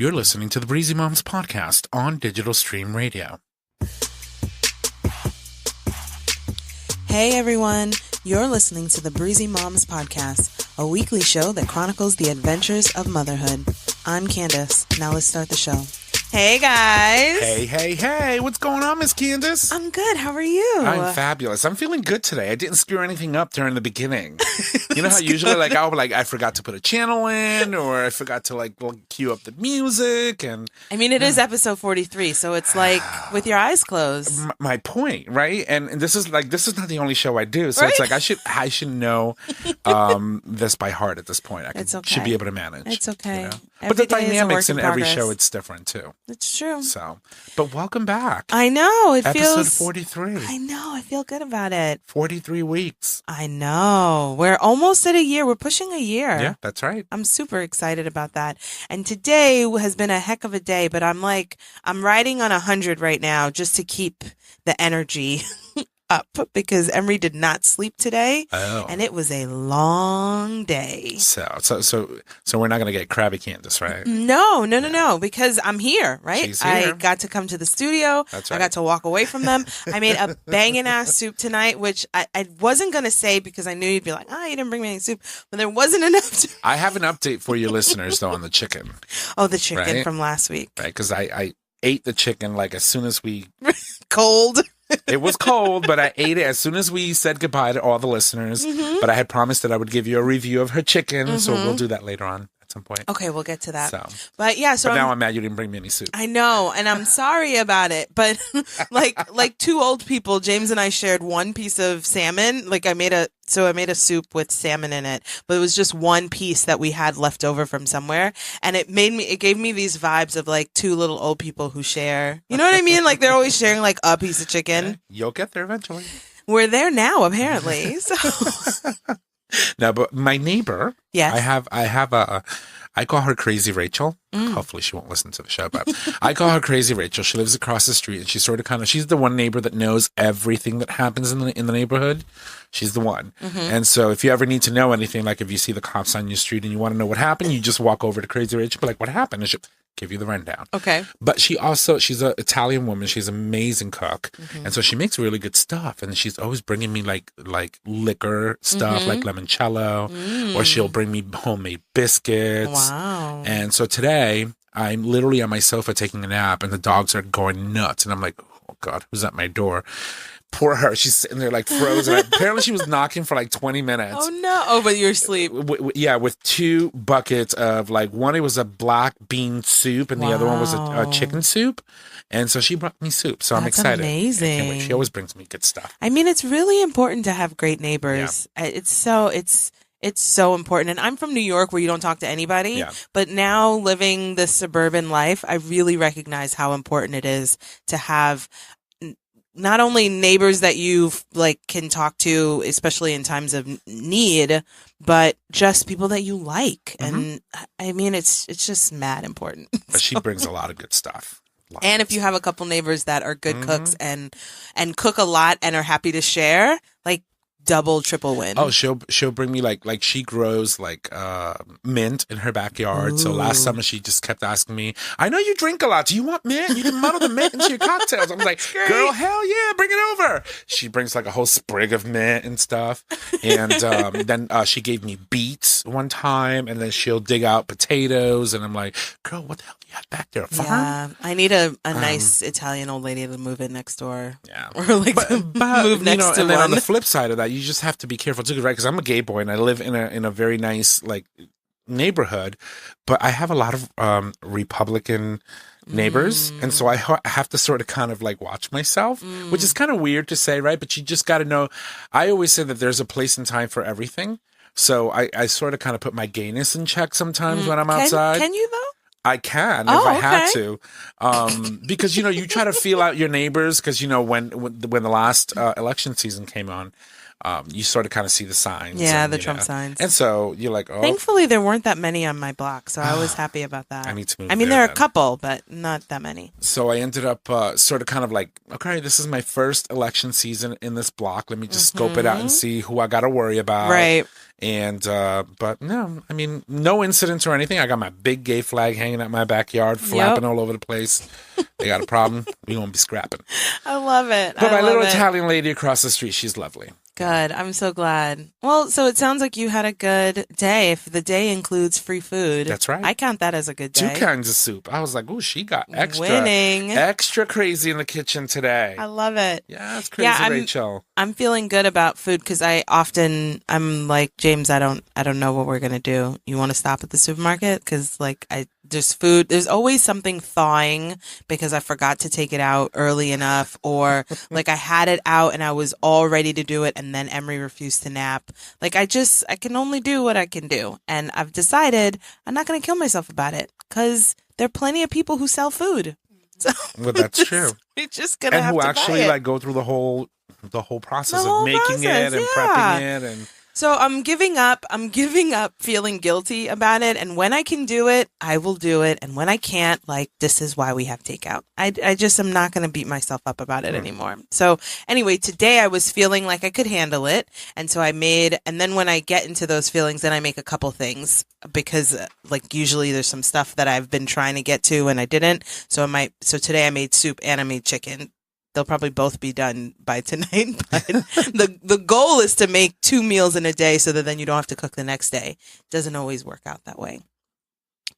You're listening to the Breezy Moms podcast on Digital Stream Radio. Hey everyone, you're listening to the Breezy Moms podcast, a weekly show that chronicles the adventures of motherhood. I'm Candace. Now let's start the show. Hey guys. Hey. What's going on, Miss Candace? I'm good. How are you? I'm fabulous. I'm feeling good today. I didn't screw anything up during the beginning. You know how usually I'll be like, I forgot to put a channel in, or I forgot to cue up the music. And I mean, it is episode 43, so it's like with your eyes closed. My point, right? And this is not the only show I do, so right? It's like I should know this by heart at this point. Should be able to manage. It's okay. You know? But the dynamics in every show, it's different too. It's true. So, but welcome back. I know. It feels... Episode 43. I know. I feel good about it. 43 weeks. I know. We're almost at a year. We're pushing a year. Yeah, that's right. I'm super excited about that. And today has been a heck of a day, but I'm riding on 100 right now just to keep the energy up because Emery did not sleep today. Oh. And it was a long day. So we're not going to get crabby Candace, right? No, because I'm here, right? She's here. I got to come to the studio. That's right. I got to walk away from them. I made a banging ass soup tonight, which I wasn't going to say because I knew you'd be like, you didn't bring me any soup, but there wasn't enough. I have an update for your listeners though on the chicken. Oh, the chicken right? from last week. Right, because I ate the chicken as soon as we... Cold. It was cold, but I ate it as soon as we said goodbye to all the listeners. Mm-hmm. But I had promised that I would give you a review of her chicken, so we'll do that later on at some point. Okay, we'll get to that. But so now I'm mad you didn't bring me any soup. I know, and I'm sorry about it. But like two old people, James and I shared one piece of salmon. I made a soup with salmon in it, but it was just one piece that we had left over from somewhere, and it gave me these vibes of two little old people who share. You know what I mean? They're always sharing a piece of chicken. Okay. You'll get there eventually. We're there now, apparently. So. No, but my neighbor, yes. I call her Crazy Rachel. Hopefully she won't listen to the show, but I call her Crazy Rachel. She lives across the street, and she's she's the one neighbor that knows everything that happens in the neighborhood. She's the one. Mm-hmm. And so if you ever need to know anything, if you see the cops on your street and you want to know what happened, you just walk over to Crazy Rachel, be like, what happened? And she'll give you the rundown. Okay. But she's an Italian woman. She's an amazing cook. Mm-hmm. And so she makes really good stuff. And she's always bringing me liquor stuff, like limoncello, or she'll bring me homemade biscuits. Wow. And so today I'm literally on my sofa taking a nap and the dogs are going nuts. And I'm like, oh God, who's at my door? Poor her. She's sitting there frozen. Apparently she was knocking for 20 minutes. Oh no. Oh, but you're asleep. With two buckets of one, it was a black bean soup and the other one was a chicken soup. And so she brought me soup. So I'm excited. Amazing. I can't wait. She always brings me good stuff. I mean, it's really important to have great neighbors. Yeah. It's so important. And I'm from New York where you don't talk to anybody. Yeah. But now living the suburban life, I really recognize how important it is to have not only neighbors that you can talk to, especially in times of need, but just people that you like. Mm-hmm. And I mean, it's just mad important. But she brings a lot of good stuff. And if you have a couple neighbors that are good cooks and cook a lot and are happy to share, double, triple win. Oh, she'll bring me she grows mint in her backyard. Ooh. So last summer she just kept asking me, I know you drink a lot. Do you want mint? You can muddle the mint into your cocktails. I'm like, girl, hell yeah, bring it over. She brings a whole sprig of mint and stuff. And then she gave me beets one time, and then she'll dig out potatoes. And I'm like, girl, what the hell do you have back there? A farm? Yeah, I need a nice Italian old lady to move in next door. Yeah. Or move next to and then one. On the flip side of that, you just have to be careful too, right? Because I'm a gay boy and I live in a very nice neighborhood, but I have a lot of Republican neighbors, and so I have to sort of kind of watch myself, which is kind of weird to say, right? But you just got to know. I always say that there's a place and time for everything, so I sort of kind of put my gayness in check sometimes when I'm outside. Can you though? I can if I had to, because you try to feel out your neighbors because when the last election season came on. you sort of kind of see the signs. Yeah, and, the Trump signs. And so you're like, oh. Thankfully, there weren't that many on my block, so I was happy about that. I need to move. I mean, there are a couple, but not that many. So I ended up sort of kind of like, okay, this is my first election season in this block. Let me just scope it out and see who I got to worry about. Right. And, but no, I mean, no incidents or anything. I got my big gay flag hanging out my backyard, flapping all over the place. They got a problem. We won't be scrapping. I love it. But my little Italian lady across the street, she's lovely. Good. I'm so glad. Well, so it sounds like you had a good day. If the day includes free food. That's right. I count that as a good day. 2 kinds of soup. I was like, oh, she got extra crazy in the kitchen today. I love it. Yeah, it's crazy, Rachel. I'm feeling good about food because I'm like, James, I don't know what we're going to do. You want to stop at the supermarket? Because there's food. There's always something thawing because I forgot to take it out early enough, or like I had it out and I was all ready to do it, and then Emery refused to nap. Like I can only do what I can do, and I've decided I'm not going to kill myself about it because there are plenty of people who sell food. So well, that's true. We're just gonna have to buy it. And who actually like go through the whole process of making it and prepping it and. So I'm giving up feeling guilty about it. And when I can do it, I will do it. And when I can't, this is why we have takeout. I just am not going to beat myself up about it anymore. So anyway, today I was feeling like I could handle it. And so and then when I get into those feelings, then I make a couple things because usually there's some stuff that I've been trying to get to and I didn't. So today I made soup and I made chicken. They'll probably both be done by tonight, but the goal is to make 2 meals in a day so that then you don't have to cook the next day. It doesn't always work out that way.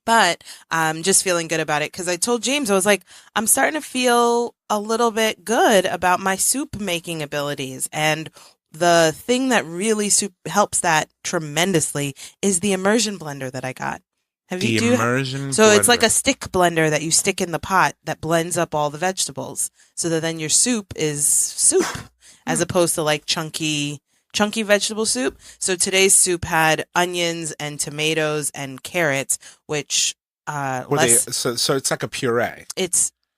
But I'm just feeling good about it because I told James, I was like, I'm starting to feel a little bit good about my soup making abilities. And the thing that really helps that tremendously is the immersion blender that I got. So it's like a stick blender that you stick in the pot that blends up all the vegetables so that then your soup is soup as opposed to chunky vegetable soup. So today's soup had onions and tomatoes and carrots, which so it's like a puree.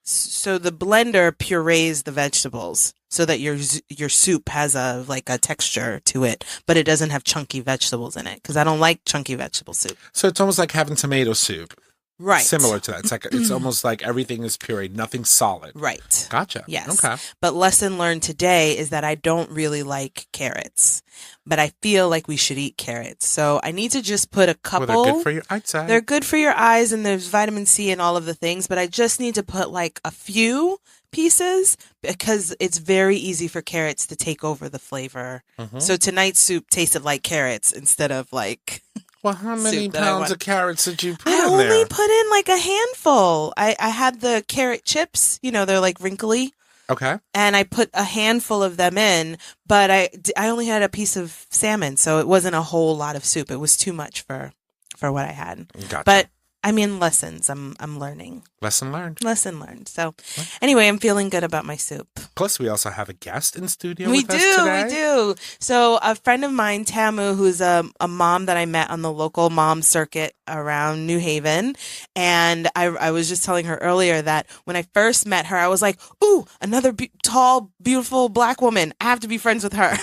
So the blender purees the vegetables so that your soup has a texture to it, but it doesn't have chunky vegetables in it because I don't like chunky vegetable soup. So it's almost like having tomato soup. Right. Similar to that. It's almost like everything is pureed, nothing solid. Right. Gotcha. Yes. Okay. But lesson learned today is that I don't really like carrots, but I feel like we should eat carrots. So I need to just put a couple. Well, they're good for your eyes. They're good for your eyes and there's vitamin C and all of the things, but I just need to put a few pieces because it's very easy for carrots to take over the flavor. Mm-hmm. So tonight's soup tasted like carrots instead of Well, how many pounds of carrots did you put in there? I only put in a handful. I had the carrot chips, they're wrinkly. Okay. And I put a handful of them in, but I only had a piece of salmon, so it wasn't a whole lot of soup. It was too much for what I had. Gotcha. But I mean, lessons. I'm learning. Lesson learned. Lesson learned. So anyway, I'm feeling good about my soup. Plus, we also have a guest in studio with us today. We do. So a friend of mine, Tamu, who's a mom that I met on the local mom circuit around New Haven. And I was just telling her earlier that when I first met her, I was like, ooh, another tall, beautiful black woman. I have to be friends with her.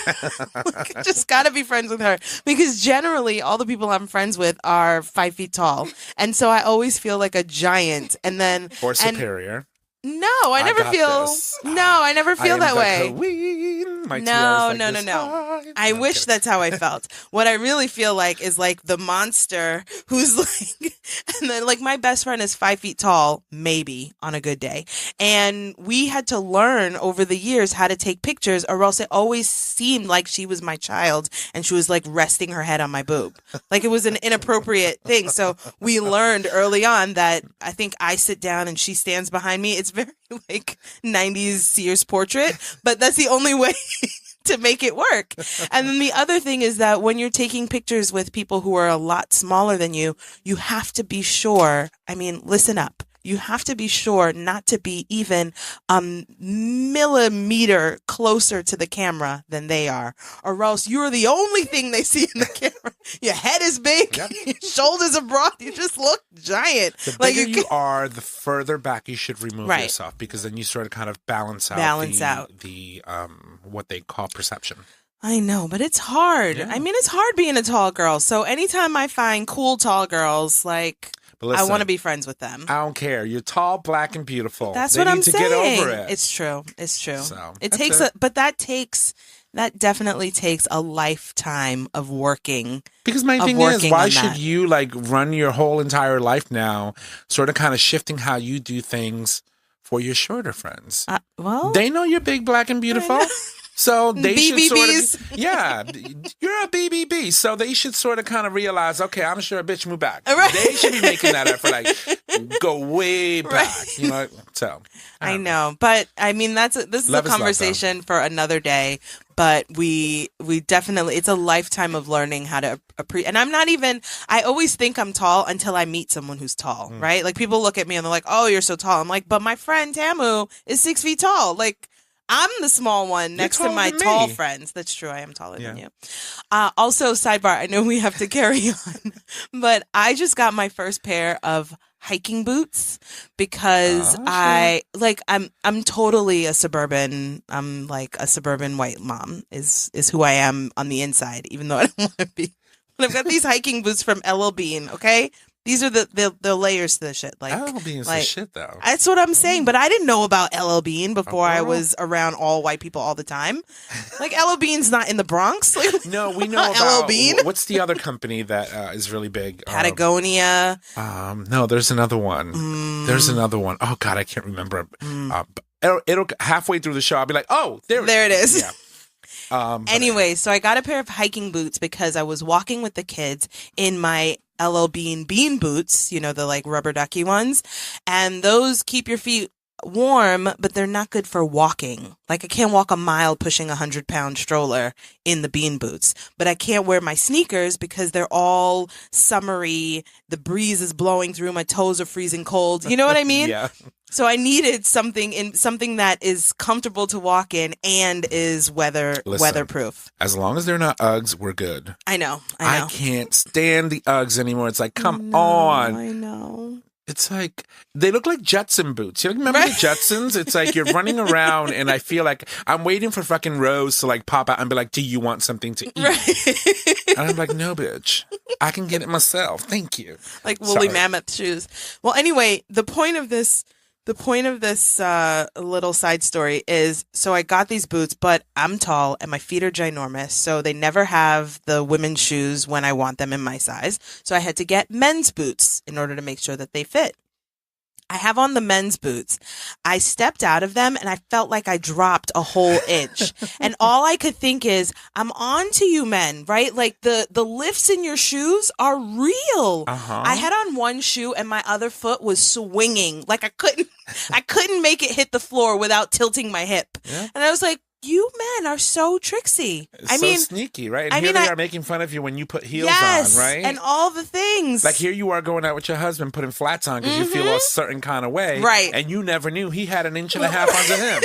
Just got to be friends with her. Because generally, all the people I'm friends with are 5 feet tall. And so I always feel like a giant. And then or superior. No, I never feel that way. No. I wish that's how I felt. What I really feel like is the monster who's and then my best friend is 5 feet tall, maybe on a good day. And we had to learn over the years how to take pictures or else it always seemed like she was my child and she was resting her head on my boob. It was an inappropriate thing. So we learned early on that I think I sit down and she stands behind me. It's very 90s Sears portrait, but that's the only way to make it work. And then the other thing is that when you're taking pictures with people who are a lot smaller than you, you have to be sure. I mean, listen up. You have to be sure not to be even a millimeter closer to the camera than they are, or else you're the only thing they see in the camera. Your head is big, your shoulders are broad, you just look giant. The bigger you are, the further back you should remove yourself because then you sort of kind of balance out the what they call perception. I know, but it's hard. Yeah. I mean, it's hard being a tall girl. So anytime I find cool tall girls, like, listen, I want to be friends with them. I don't care. You're tall, black, and beautiful. That's what I'm saying. They need to get over it. It's true. It's true. So, it takes that definitely takes a lifetime of working. Because my thing is, why should you like run your whole entire life now, sort of kind of shifting how you do things for your shorter friends? Well, they know you're big, black, and beautiful. So they BBBs. should sort of, yeah, you're a BBB. So they should sort of kind of realize, okay, I'm sure a bitch move back. Right. They should be making that effort, like go way back, right. You know. So I know, but I mean, this is a conversation for another day. But we definitely, it's a lifetime of learning how to appreciate. And I always think I'm tall until I meet someone who's tall, right? Like people look at me and they're like, "Oh, you're so tall." I'm like, but my friend Tamu is 6 feet tall. Like, I'm the small one next to my tall friends. That's true. I am taller than you. Also, sidebar, I know we have to carry on, but I just got my first pair of hiking boots because I'm totally a suburban. I'm like a suburban white mom is who I am on the inside, even though I don't want to be. But I've got these hiking boots from LL Bean. Okay. These are the layers to the shit. Like LL Bean's the shit, though. That's what I'm saying. But I didn't know about LL Bean before I was around all white people all the time. Like LL Bean's not in the Bronx. Like, no, we know about LL Bean. What's the other company that is really big? Patagonia. No, there's another one. There's another one. Oh God, I can't remember. It'll halfway through the show, I'll be like, oh, there it is. Yeah. Anyway, so I got a pair of hiking boots because I was walking with the kids in my LL Bean bean boots, you know, the like rubber ducky ones. And those keep your feet warm, but they're not good for walking. Like I can't walk a mile pushing 100-pound stroller in the bean boots, but I can't wear my sneakers because they're all summery. The breeze is blowing through. My toes are freezing cold. You know what I mean? Yeah. So I needed something that is comfortable to walk in and is weatherproof. As long as they're not Uggs, we're good. I know. I can't stand the Uggs anymore. It's like, come on. I know. It's like, they look like Jetson boots. You remember the Jetsons? It's like you're running around and I feel like I'm waiting for fucking Rose to like pop out and be like, do you want something to eat? Right. And I'm like, no, bitch. I can get it myself. Thank you. Like woolly mammoth shoes. Well, anyway, the point of this little side story is, so I got these boots, but I'm tall and my feet are ginormous, so they never have the women's shoes when I want them in my size. So I had to get men's boots in order to make sure that they fit. I have on the men's boots. I stepped out of them and I felt like I dropped a whole inch. And all I could think is, I'm on to you men, right? Like the lifts in your shoes are real. I had on one shoe and my other foot was swinging. Like I couldn't make it hit the floor without tilting my hip. Yeah. And I was like, you men are so tricksy. I mean, sneaky, right? And here they are making fun of you when you put heels on, right? And all the things. Like here you are going out with your husband putting flats on because you feel a certain kind of way. Right. And you never knew he had an inch and a half under him.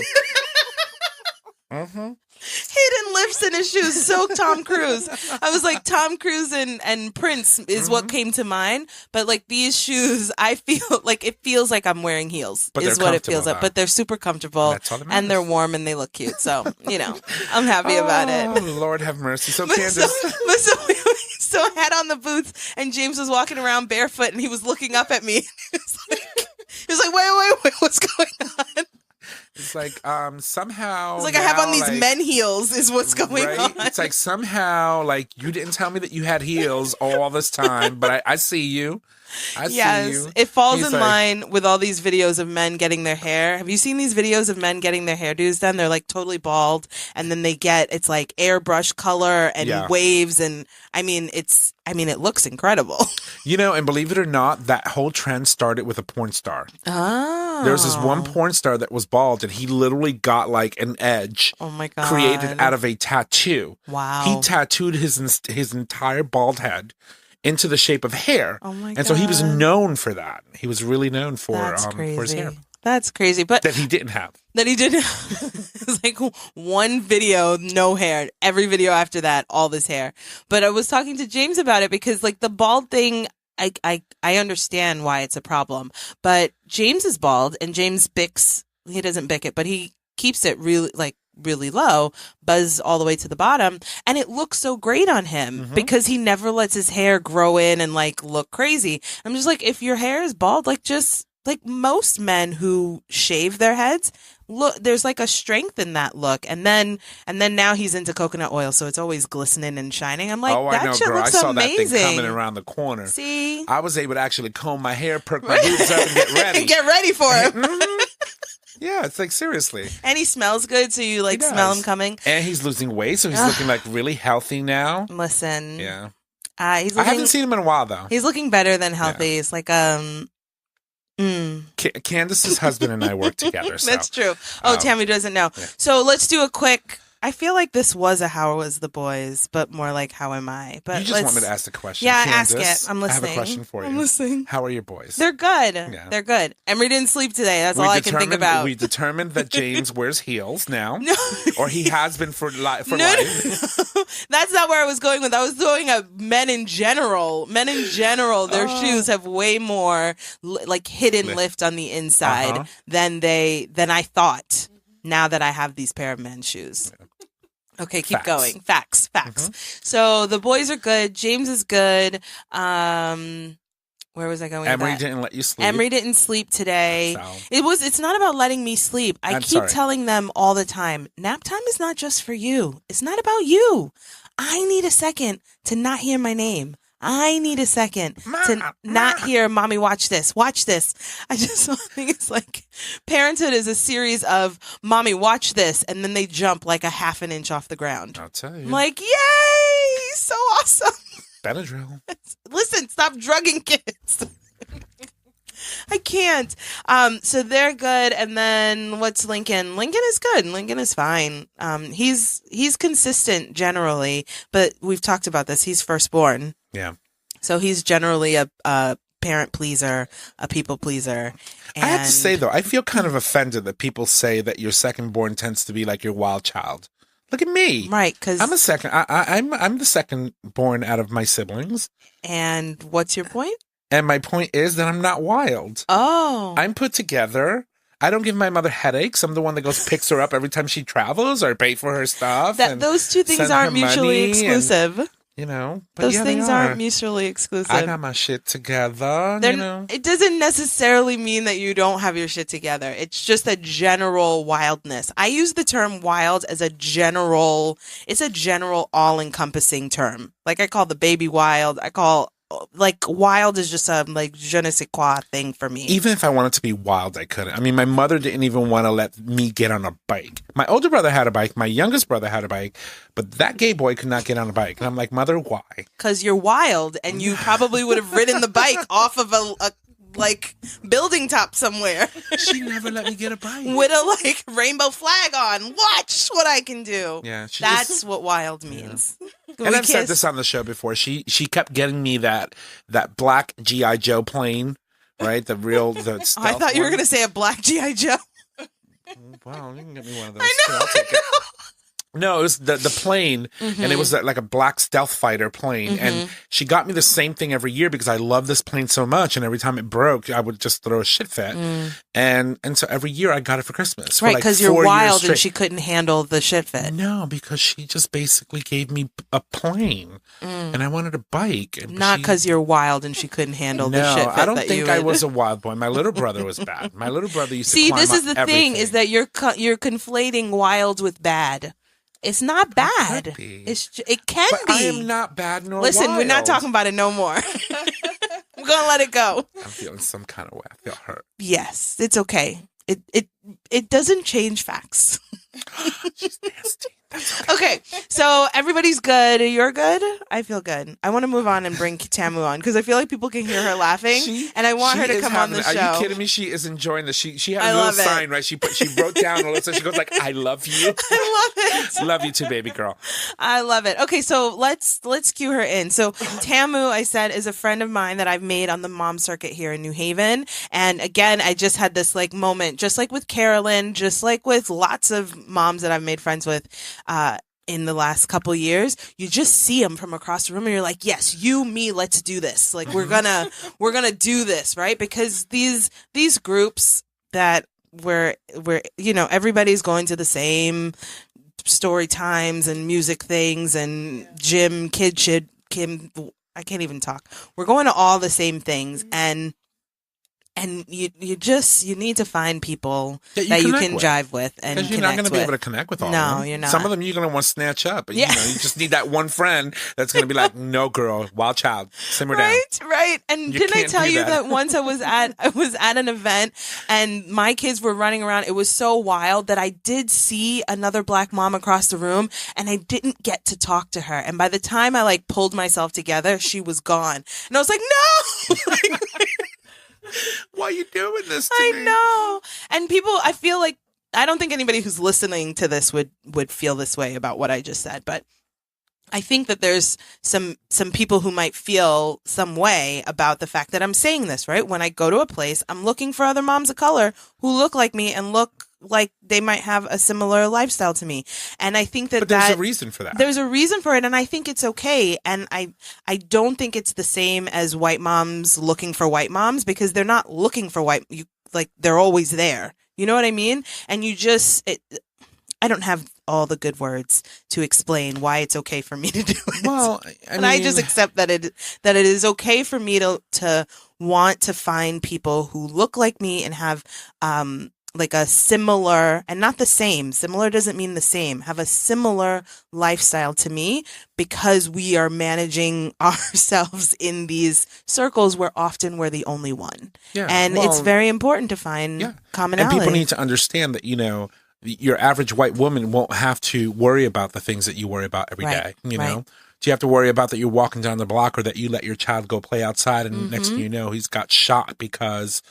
Hidden lifts in his shoes, so Tom Cruise. I was like, Tom Cruise and Prince is what came to mind. But like these shoes, I feel like it feels like I'm wearing heels, but is what it feels like. But they're super comfortable and they're warm and they look cute. So, you know, I'm happy about it. Lord have mercy. So Candace. So I had on the boots and James was walking around barefoot and he was looking up at me. He was like, wait, what's going on? It's like somehow it's like I have on these men heels is what's going on. It's like somehow like you didn't tell me that you had heels all this time, but I see you. I see you. It falls in line with all these videos of men getting their hair. Have you seen these videos of men getting their hairdos done? They're like totally bald and then it's like airbrush color and waves and it looks incredible. You know, and believe it or not, that whole trend started with a porn star. Oh. There was this one porn star that was bald and he literally got like an edge created out of a tattoo. Wow. He tattooed his entire bald head into the shape of hair. Oh my God. And so he was known for that. He was really known for his hair. That's crazy. But that he didn't have. It's like one video, no hair. Every video after that, all this hair. But I was talking to James about it because like the bald thing, I understand why it's a problem. But James is bald and James he doesn't bick it, but he keeps it really like really low, buzz all the way to the bottom. And it looks so great on him because he never lets his hair grow in and like look crazy. I'm just like, if your hair is bald, like just like most men who shave their heads, look, there's like a strength in that look. And then now he's into coconut oil, so it's always glistening and shining. I'm like, that shit looks amazing. I saw that thing coming around the corner. See? I was able to actually comb my hair, perk my boobs up, and get ready. Get ready for him. Yeah, it's like, seriously. And he smells good, so you like smell him coming. And he's losing weight, so he's looking like really healthy now. Listen. Yeah. He's looking, I haven't seen him in a while, though. He's looking better than healthy. Yeah. It's like, Candace's husband and I work together. So. That's true. Oh, Tamu doesn't know. Yeah. So let's do a quick. I feel like this was a How Was the Boys, but more like How Am I? But you just want me to ask the question. Yeah, Candace, ask it. I'm listening. I have a question for you. I'm listening. How are your boys? They're good. Yeah. They're good. Emery didn't sleep today. That's all I can think about. We determined that James wears heels now. No. Or he has been for life. No. That's not where I was going with. I was going at men in general. Men in general, their shoes have way more like hidden lift on the inside than I thought. Now that I have these pair of men's shoes. Yeah. Okay, keep going. Facts. So the boys are good. James is good. Where was I going? Emery didn't let you sleep. Emery didn't sleep today. It's not about letting me sleep. I keep telling them all the time, nap time is not just for you. It's not about you. I need a second to not hear my name. I need a second to not hear mommy watch this. I just think it's like parenthood is a series of mommy watch this, and then they jump like a half an inch off the ground. I'll tell you. I'm like, yay, so awesome. Benadryl. Listen, stop drugging kids. I can't. So they're good. And then what's Lincoln? Lincoln is good. Lincoln is fine. He's consistent generally, but we've talked about this. He's firstborn. Yeah. So he's generally a parent pleaser, a people pleaser. And I have to say, though, I feel kind of offended that people say that your second-born tends to be like your wild child. Look at me. Right, because I'm the second-born out of my siblings. And what's your point? And my point is that I'm not wild. Oh. I'm put together. I don't give my mother headaches. I'm the one that picks her up every time she travels or pay for her stuff. Those two things aren't mutually exclusive. But those things aren't mutually exclusive. I got my shit together. It doesn't necessarily mean that you don't have your shit together. It's just a general wildness. I use the term wild as it's a general all-encompassing term. Like I call the baby wild. I call wild is just a je ne sais quoi thing for me. Even if I wanted to be wild, I couldn't. I mean, my mother didn't even want to let me get on a bike. My older brother had a bike. My youngest brother had a bike. But that gay boy could not get on a bike. And I'm like, Mother, why? Because you're wild, and you probably would have ridden the bike off of a building top somewhere. She never let me get a bike. With a rainbow flag on. Watch what I can do. Yeah, that's what wild means. Yeah. And I've said this on the show before. She kept getting me that black G.I. Joe plane, right? The stealth I thought you were going to say a black G.I. Joe. Wow, you can get me one of those. I know. I'll take it. No, it was the plane, and it was like a black stealth fighter plane. And she got me the same thing every year because I love this plane so much. And every time it broke, I would just throw a shit fit. And so every year I got it for Christmas. Right, because you're wild and she couldn't handle the shit fit. No, because she just basically gave me a plane, and I wanted a bike. Not because you're wild and she couldn't handle the shit fit. I don't think I was a wild boy. My little brother was bad. My little brother used to climb this is the everything. thing, is that you're conflating wild with bad. It's not bad. It can but be. I am not bad nor Listen, wild. We're not talking about it no more. We're gonna let it go. I'm feeling some kind of way. I feel hurt. Yes, it's okay. It doesn't change facts. She's nasty. That's okay, so everybody's good. You're good? I feel good. I want to move on and bring Tamu on because I feel like people can hear her laughing, and I want her to come on the show. Are you kidding me? She is enjoying this. She had a little sign, right? She wrote down a little, she goes like, "I love you." I love it. Love you too, baby girl. I love it. Okay, so let's cue her in. So Tamu, I said, is a friend of mine that I've made on the mom circuit here in New Haven, and again, I just had this moment, just like with Carolyn, just like with lots of moms that I've made friends with. In the last couple years, you just see them from across the room and you're like, yes, you, me, let's do this. Like we're gonna do this, right? Because these groups that where everybody's going to the same story times and music things and gym, Kim, I can't even talk. We're going to all the same things, and you need to find people that you can jive with and because you're not going to be able to connect with all of them. No, you're not. Some of them you're going to want to snatch up. You just need that one friend that's going to be like, no, girl, wild child, simmer down. Right. And didn't I tell you that once I was at an event and my kids were running around. It was so wild that I did see another black mom across the room, and I didn't get to talk to her. And by the time I pulled myself together, she was gone, and I was like, no. Why are you doing this to me? I know. And people, I feel like, I don't think anybody who's listening to this would feel this way about what I just said, but I think that there's some people who might feel some way about the fact that I'm saying this, right? When I go to a place, I'm looking for other moms of color who look like me and look like they might have a similar lifestyle to me. And I think that there's a reason for that. There's a reason for it, and I think it's okay. And I don't think it's the same as white moms looking for white moms, because they're not looking for they're always there. You know what I mean? And I don't have all the good words to explain why it's okay for me to do it. Well, I just accept that it is okay for me to want to find people who look like me and have a similar, and not the same. Similar doesn't mean the same. Have a similar lifestyle to me, because we are managing ourselves in these circles where often we're the only one. Yeah, and it's very important to find commonality. And people need to understand that, your average white woman won't have to worry about the things that you worry about every day. You know, do you have to worry about that you're walking down the block, or that you let your child go play outside and next thing you know, he's got shot because,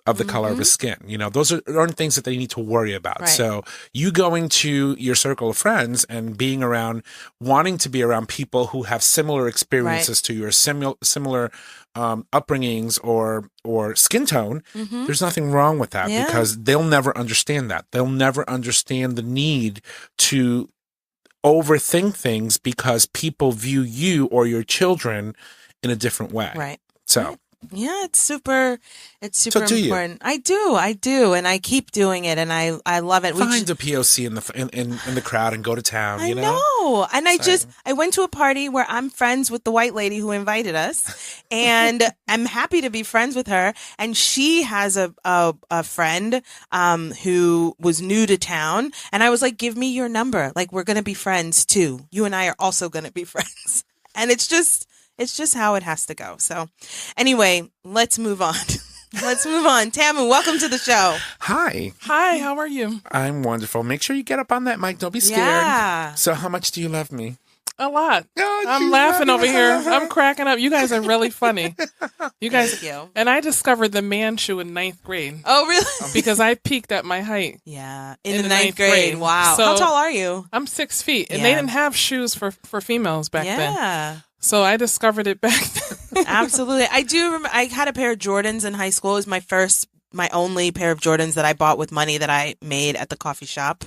of the color of his skin? Those aren't things that they need to worry about. Right. So you going to your circle of friends and wanting to be around people who have similar experiences to your similar upbringings or skin tone, there's nothing wrong with that, because they'll never understand that. They'll never understand the need to overthink things because people view you or your children in a different way. Right. So. Yeah, it's super important. I do, and I keep doing it, and I love it. Find a POC in the crowd and go to town. I know. And I went to a party where I'm friends with the white lady who invited us, and I'm happy to be friends with her. And she has a friend who was new to town, and I was like, "Give me your number. We're gonna be friends too. You and I are also gonna be friends." And it's just how it has to go. So anyway, let's move on. Tamu, welcome to the show. Hi. Hi, how are you? I'm wonderful. Make sure you get up on that mic. Don't be scared. Yeah. So how much do you love me? A lot. Oh, I'm laughing over here. I'm cracking up. You guys are really funny. You guys. Thank you. And I discovered the man shoe in 9th grade. Oh, really? Because I peaked at my height. Yeah. In the 9th grade. Wow. So how tall are you? I'm 6 feet. And they didn't have shoes for females back then. Yeah. So I discovered it back then. Absolutely. I do remember I had a pair of Jordans in high school. It was my only pair of Jordans that I bought with money that I made at the coffee shop,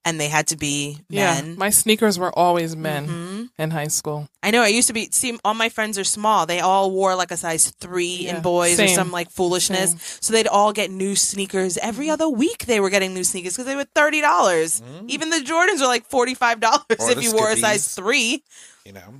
and they had to be men. Yeah, my sneakers were always men in high school. I know. I used to see all my friends are small. They all wore a size 3 in boys or some foolishness. Same. So they'd all get new sneakers every other week. They were getting new sneakers because they were $30. Even the Jordans were $45 if you wore a size 3.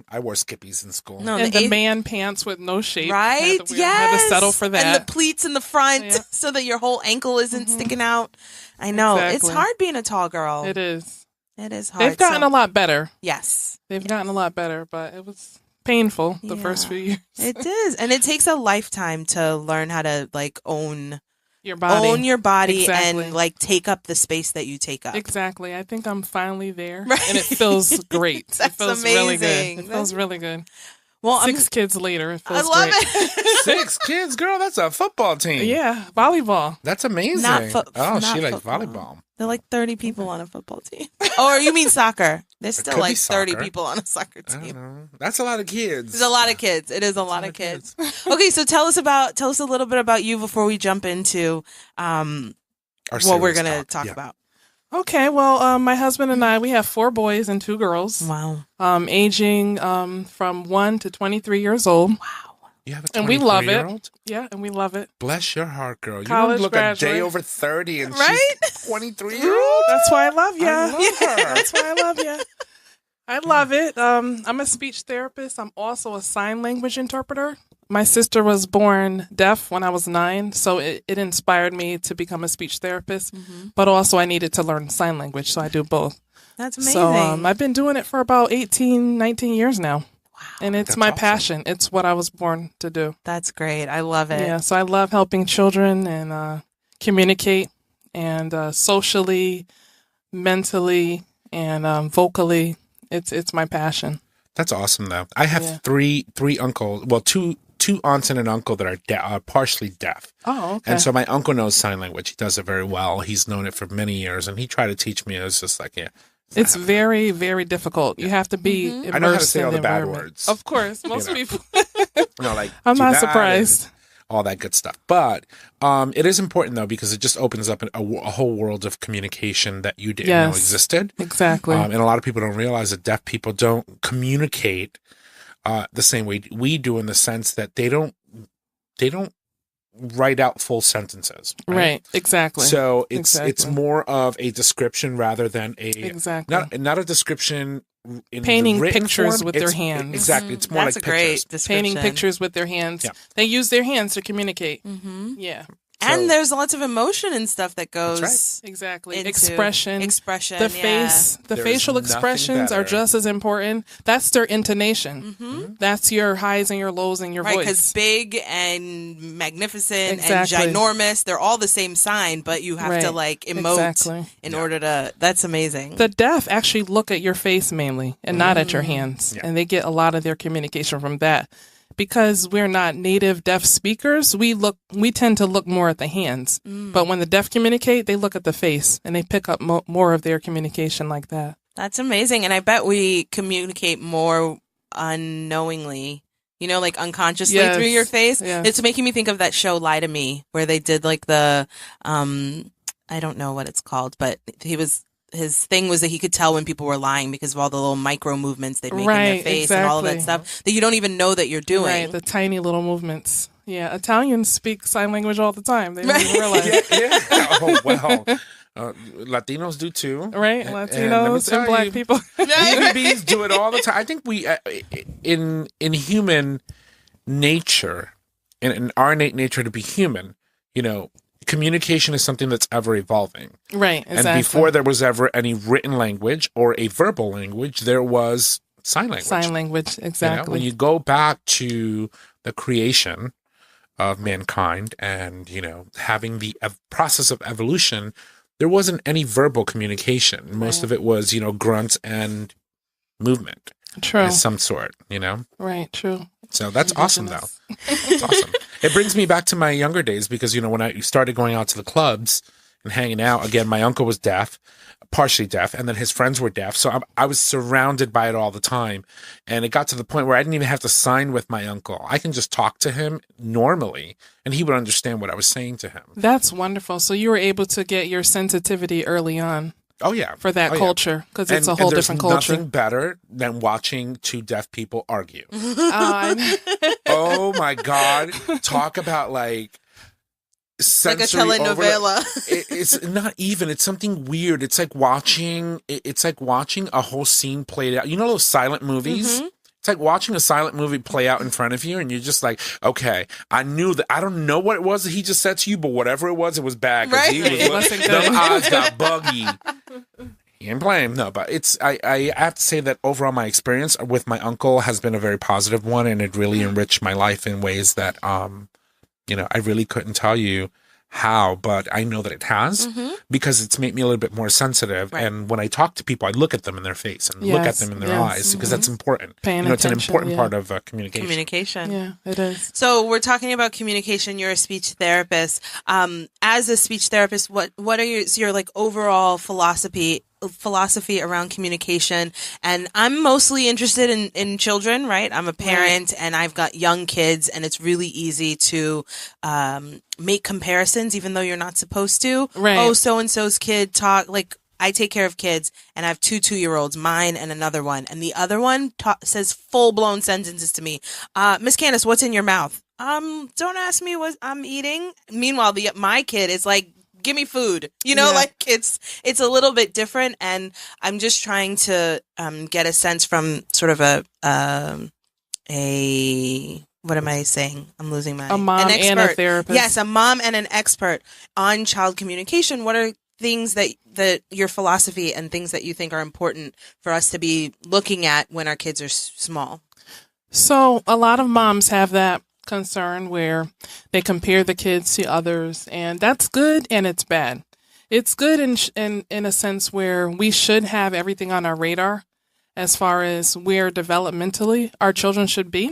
I wore Skippies in school. No, and the man pants with no shape. Right? Had to settle for that. And the pleats in the front so that your whole ankle isn't sticking out. I know. Exactly. It's hard being a tall girl. It is. It is hard. They've gotten a lot better. Yes. They've gotten a lot better, but it was painful the first few years. It is. And it takes a lifetime to learn how to own your body. Own your body and take up the space that you take up. Exactly. I think I'm finally there. Right. And it feels great. It feels amazing. Really good. It feels really good. Well, 6 kids later, it feels I love great. it. 6 kids, girl, that's a football team. Yeah, volleyball. That's amazing. Not she likes football. Volleyball. They're 30 people on a football team. Or you mean soccer? There's still 30 soccer. people on a soccer team. I don't know. That's a lot of kids. There's a lot of kids. It is a lot of kids. Okay, so tell us a little bit about you before we jump into what we're going to talk about. Okay, well, my husband and I, we have 4 boys and 2 girls. Wow. Aging from 1 to 23 years old. Wow. You have a and we love it. 23-year-old? Yeah, and we love it. Bless your heart, girl. You College don't look graduate. a day over 30 and Right? she's 23-year-old. That's why I love you. I love her. That's why I love you. I love it. I'm a speech therapist. I'm also a sign language interpreter. My sister was born deaf when I was 9, so it inspired me to become a speech therapist. But also I needed to learn sign language, so I do both. That's amazing. So I've been doing it for about 18, 19 years now. Wow. And it's That's my awesome. passion. It's what I was born to do. That's great. I love it. Yeah, so I love helping children and communicate and socially, mentally, and vocally. It's my passion. That's awesome, though. I have three uncles. Well, two aunts and an uncle that are partially deaf. Oh, okay. And so my uncle knows sign language. He does it very well. He's known it for many years, and he tried to teach me. It was just like, it's very, very difficult. You have to be immersed I know how to say in all the bad environment. words. Of course, most people. Like I'm too not bad surprised. and all that good stuff. But it is important, though, because it just opens up a whole world of communication that you didn't know existed. Exactly. And a lot of people don't realize that deaf people don't communicate the same way we do, in the sense that they don't write out full sentences. Right. Exactly. So it's more of a description rather than not a description. In painting the pictures form, with their hands. Exactly. It's more That's like a great pictures. description. Painting pictures with their hands. Yeah. They use their hands to communicate. Yeah. And there's lots of emotion and stuff that goes That's Exactly. into Expression. the face. The There facial is nothing expressions are better. just as important. That's their intonation. That's your highs and your lows in your Right, voice. because big and magnificent Exactly. and ginormous, they're all the same sign, but you have to like emote in order to. That's amazing. The deaf actually look at your face mainly and not at your hands. Yeah. And they get a lot of their communication from that. Because we're not native deaf speakers, we tend to look more at the hands. But when the deaf communicate, they look at the face and they pick up more of their communication like that. That's amazing. And I bet we communicate more unknowingly, like unconsciously through your face. Yes. It's making me think of that show Lie to Me, where they did like the, I don't know what it's called, but his thing was that he could tell when people were lying because of all the little micro movements they'd make in their face and all of that stuff that you don't even know that you're doing. Right, the tiny little movements. Yeah, Italians speak sign language all the time. They don't even realize. Oh, well. Latinos do too. Right? Latinos and black people. BBBs do it all the time. I think we, in human nature, in our innate nature to be human, communication is something that's ever evolving. Right, exactly. And before there was ever any written language or a verbal language, there was sign language. Sign language, exactly. When you go back to the creation of mankind and, having the process of evolution, there wasn't any verbal communication. Most of it was, grunts and movement. True. Of some sort, Right, true. So that's awesome, though. It's awesome. It brings me back to my younger days because, when I started going out to the clubs and hanging out, again, my uncle was deaf, partially deaf, and then his friends were deaf. So I was surrounded by it all the time. And it got to the point where I didn't even have to sign with my uncle. I can just talk to him normally, and he would understand what I was saying to him. That's wonderful. So you were able to get your sensitivity early on. Oh, yeah. For that culture, because it's a whole different culture. Nothing better than watching two deaf people argue. Oh, oh, my God. Talk about, like a telenovela. It's not even. It's something weird. It's like watching a whole scene played out. You know those silent movies? It's like watching a silent movie play out in front of you, and you're just like, okay, I knew that. I don't know what it was that he just said to you, but whatever it was bad. Because he was them eyes got buggy. He ain't playing. No, but I have to say that overall my experience with my uncle has been a very positive one, and it really enriched my life in ways that, I really couldn't tell you how, but I know that it has because it's made me a little bit more sensitive. Right. And when I talk to people, I look at them in their face and look at them in their eyes because that's important. It's an important part of communication. Yeah, it is. So we're talking about communication. You're a speech therapist. As a speech therapist, what are your like overall philosophy around communication? And I'm mostly interested in children, right? I'm a parent and I've got young kids, and it's really easy to make comparisons even though you're not supposed to. Right. Oh, so-and-so's kid talk like I take care of kids, and I have two 2-year-olds, mine and another one. And the other one says full-blown sentences to me. Miss Candace, what's in your mouth? Don't ask me what I'm eating. Meanwhile, my kid is like, give me food. Like it's a little bit different. And I'm just trying to get a sense from sort of what am I saying? I'm losing my... A mom and a therapist. Yes, a mom and an expert on child communication. What are things that your philosophy and things that you think are important for us to be looking at when our kids are small? So a lot of moms have that concern where they compare the kids to others, and that's good and it's bad. It's good in a sense where we should have everything on our radar as far as where developmentally our children should be,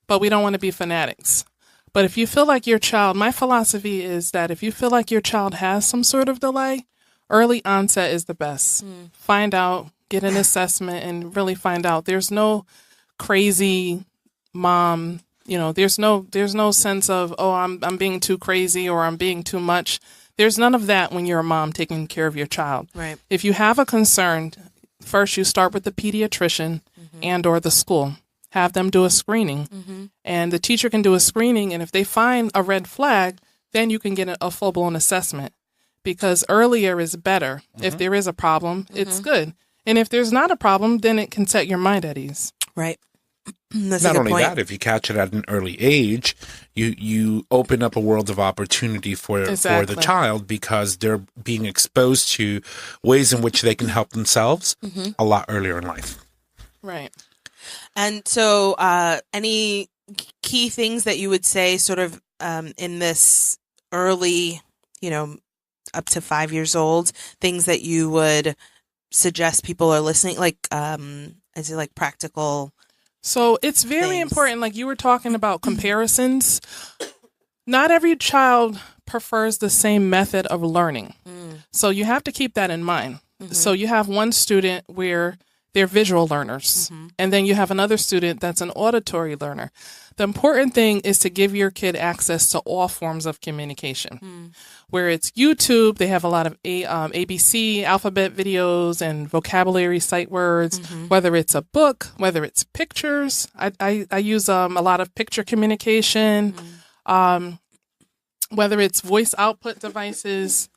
but we don't want to be fanatics. But if you feel like your child, my philosophy is that if you feel like your child has some sort of delay, early onset is the best. Find out, get an assessment, and really find out. There's no crazy mom, there's no sense of, oh, I'm being too crazy or I'm being too much. There's none of that when you're a mom taking care of your child. Right. If you have a concern, first you start with the pediatrician and or the school. Have them do a screening, and the teacher can do a screening. And if they find a red flag, then you can get a full-blown assessment, because earlier is better. If there is a problem, it's good. And if there's not a problem, then it can set your mind at ease. Right. That's not only that, if you catch it at an early age, you open up a world of opportunity for the child, because they're being exposed to ways in which they can help themselves a lot earlier in life. Right. And so any key things that you would say sort of in this early, up to 5 years old, things that you would suggest people are listening, like, is it like practical? So it's very important, like you were talking about comparisons. Not every child prefers the same method of learning. So you have to keep that in mind. So you have one student where they're visual learners, and then you have another student that's an auditory learner. The important thing is to give your kid access to all forms of communication. Where it's YouTube, they have a lot of ABC alphabet videos and vocabulary sight words. Whether it's a book, whether it's pictures, I use a lot of picture communication. Whether it's voice output devices.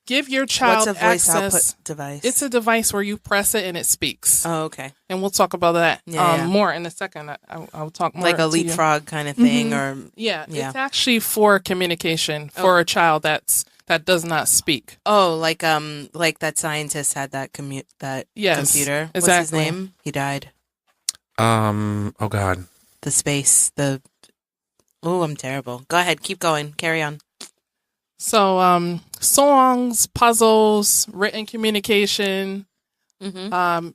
Give your child What's a voice access. Output device? It's a device where you press it and it speaks. Oh, okay. And we'll talk about that more in a second. I'll talk more. Like a leapfrog kind of thing, or it's actually for communication for a child that does not speak. Oh, like that scientist had that computer. Exactly. What's his name? He died. Oh God. The space. I'm terrible. Go ahead. Keep going. Carry on. So, songs, puzzles, written communication,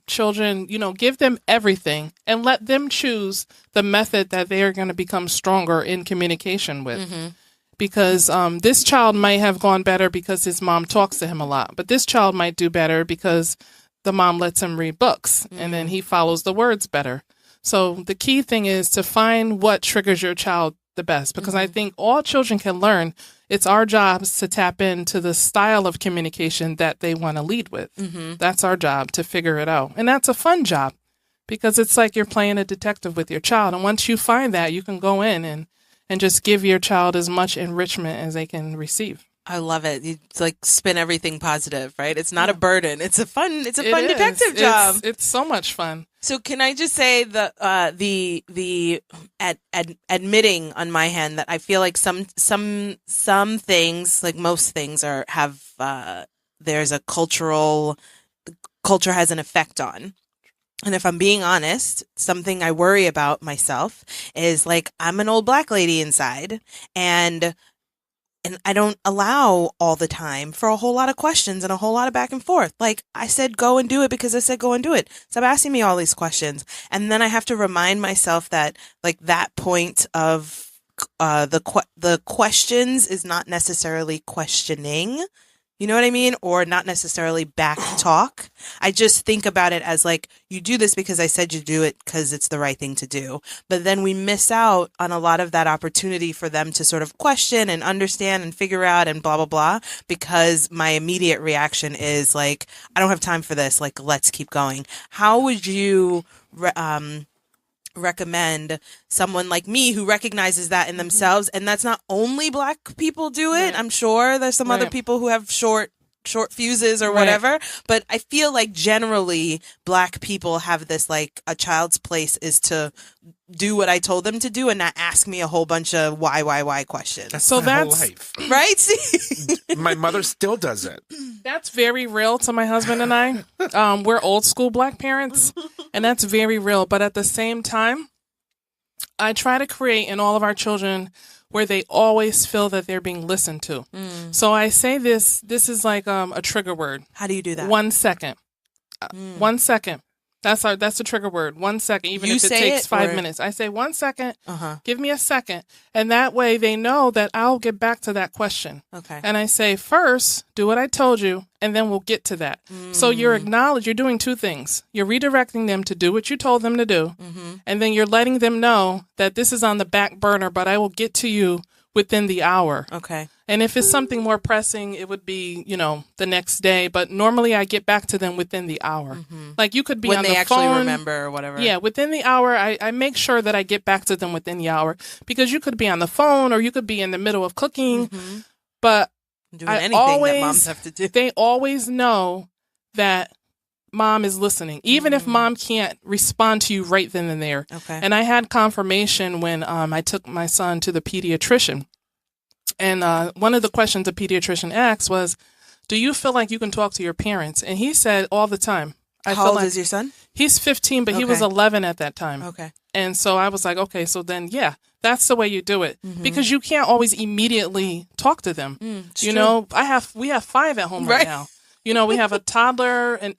children, give them everything and let them choose the method that they are going to become stronger in communication with. Because this child might have gone better because his mom talks to him a lot, but this child might do better because the mom lets him read books and then he follows the words better. So the key thing is to find what triggers your child the best, because I think all children can learn. It's our jobs to tap into the style of communication that they want to lead with. That's our job, to figure it out. And that's a fun job, because it's like you're playing a detective with your child. And once you find that, you can go in and just give your child as much enrichment as they can receive. I love it. You like spin everything positive, right? It's not a burden. It's a fun detective job. It's so much fun. So can I just say admitting on my hand that I feel like some things, like most things, there's a culture has an effect on. And if I'm being honest, something I worry about myself is, like, I'm an old black lady inside, and I don't allow all the time for a whole lot of questions and a whole lot of back and forth. Like, I said, go and do it because I said go and do it. Stop asking me all these questions. And then I have to remind myself that, like, that point of the questions is not necessarily questioning. You know what I mean? Or not necessarily back talk. I just think about it as like, you do this because I said you do it because it's the right thing to do. But then we miss out on a lot of that opportunity for them to sort of question and understand and figure out and blah, blah, blah. Because my immediate reaction is like, I don't have time for this. Like, let's keep going. How would you recommend someone like me who recognizes that in themselves? And that's not only Black people do it. I'm sure there's some other people who have short fuses or whatever, but I feel like generally Black people have this, like, a child's place is to do what I told them to do and not ask me a whole bunch of why questions. That's my whole life. Right? See? My mother still does it. That's very real to my husband and I. We're old school Black parents, and that's very real. But at the same time, I try to create in all of our children where they always feel that they're being listened to. So I say this is like a trigger word. How do you do that? 1 second. 1 second. That's the trigger word. 1 second, even if it takes 5 minutes. I say 1 second, give me a second. And that way they know that I'll get back to that question. Okay. And I say, first, do what I told you, and then we'll get to that. So you're doing two things. You're redirecting them to do what you told them to do. And then you're letting them know that this is on the back burner, but I will get to you within the hour. Okay. And if it's something more pressing, it would be, the next day. But normally I get back to them within the hour. Like you could be when on they the actually phone, remember or whatever. Yeah, within the hour, I make sure that I get back to them within the hour. Because you could be on the phone or you could be in the middle of cooking. But doing anything that moms have to do. They always know that mom is listening, even if mom can't respond to you right then and there. Okay. And I had confirmation when I took my son to the pediatrician. And one of the questions the pediatrician asked was, do you feel like you can talk to your parents? And he said all the time. How old is your son? He's 15, but he was 11 at that time. Okay. And so I was like, okay, so then, yeah, that's the way you do it. Because you can't always immediately talk to them. We have 5 at home right now. We have a toddler and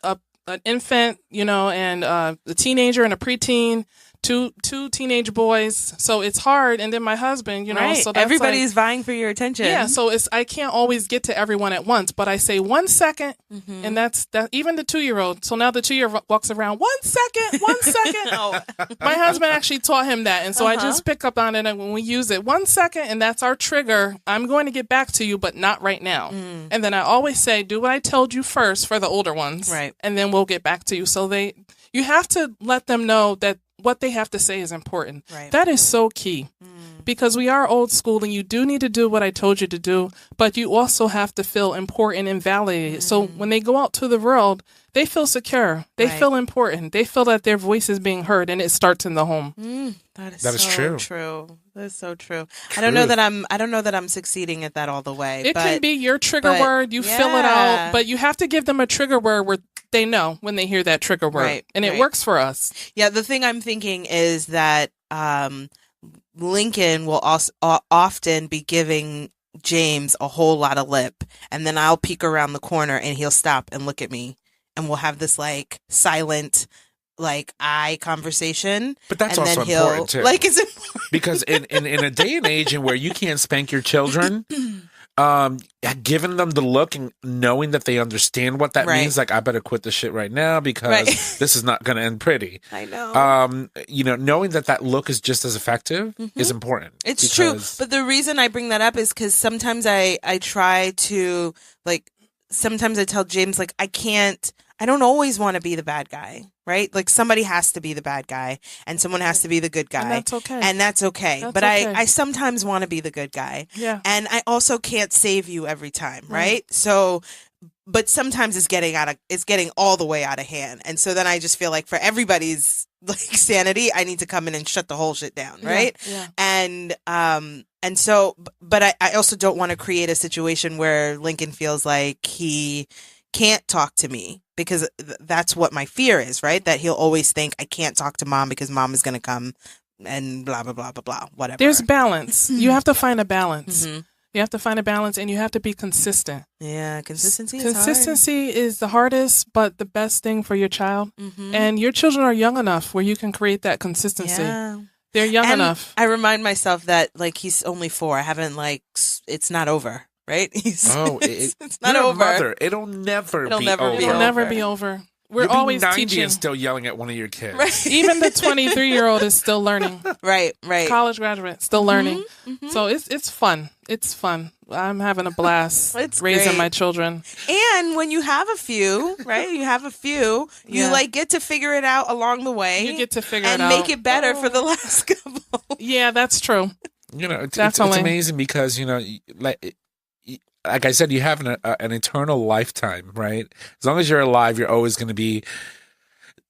an infant, and a teenager and a preteen. Two teenage boys, so it's hard. And then my husband, right. So that's everybody's vying for your attention. Yeah, so I can't always get to everyone at once, but I say 1 second, and that's that. Even the 2-year-old. So now the 2-year-old walks around 1 second, 1 second. My husband actually taught him that, and so I just pick up on it, and when we use it, 1 second, and that's our trigger. I'm going to get back to you, but not right now. And then I always say, do what I told you first for the older ones, right? And then we'll get back to you. So you have to let them know that what they have to say is important. Right. That is so key because we are old school and you do need to do what I told you to do, but you also have to feel important and validated. So when they go out to the world, they feel secure. They feel important. They feel that their voice is being heard, and it starts in the home. That is true. That is so true. I don't know that I'm succeeding at that all the way. It can be your trigger word. You fill it out, but you have to give them a trigger word where they know when they hear that trigger word, and it works for us. Yeah, the thing I'm thinking is that Lincoln will also often be giving James a whole lot of lip, and then I'll peek around the corner and he'll stop and look at me, and we'll have this like silent, like eye conversation. But that's and also important too. Like it's important. Because in a day and age in where you can't spank your children, giving them the look and knowing that they understand what that means, like I better quit this shit right now because this is not going to end pretty. I know. Knowing that look is just as effective is important. It's true. But the reason I bring that up is because sometimes I try to sometimes I tell James I don't always want to be the bad guy, right? Like somebody has to be the bad guy and someone has to be the good guy. And that's okay. But I sometimes want to be the good guy. Yeah. And I also can't save you every time, right? So, but sometimes it's getting all the way out of hand. And so then I just feel like for everybody's sanity, I need to come in and shut the whole shit down, right? Yeah. And so, but I also don't want to create a situation where Lincoln feels like he can't talk to me, because that's what my fear is, right? That he'll always think I can't talk to mom because mom is going to come and blah, blah, blah, blah, blah, whatever. There's balance. You have to find a balance. You have to find a balance, and you have to be consistent. Yeah, consistency is the hardest, but the best thing for your child. And your children are young enough where you can create that consistency. Yeah. They're young enough. I remind myself that he's only 4. I haven't it's not over. right? It's not over. Mother. It'll never be over. It'll never be over. We're You'll always be 90 teaching. and still yelling at one of your kids. Right. Even the 23-year-old is still learning. Right. College graduate, still learning. So it's fun. It's fun. I'm having a blast raising great. my children. And when you have a few, right? You like get to figure it out along the way. You get to figure it out. And make it better for the last couple. Yeah, that's true. It's amazing because, like I said, you have an eternal lifetime, right? As long as you're alive, you're always going to be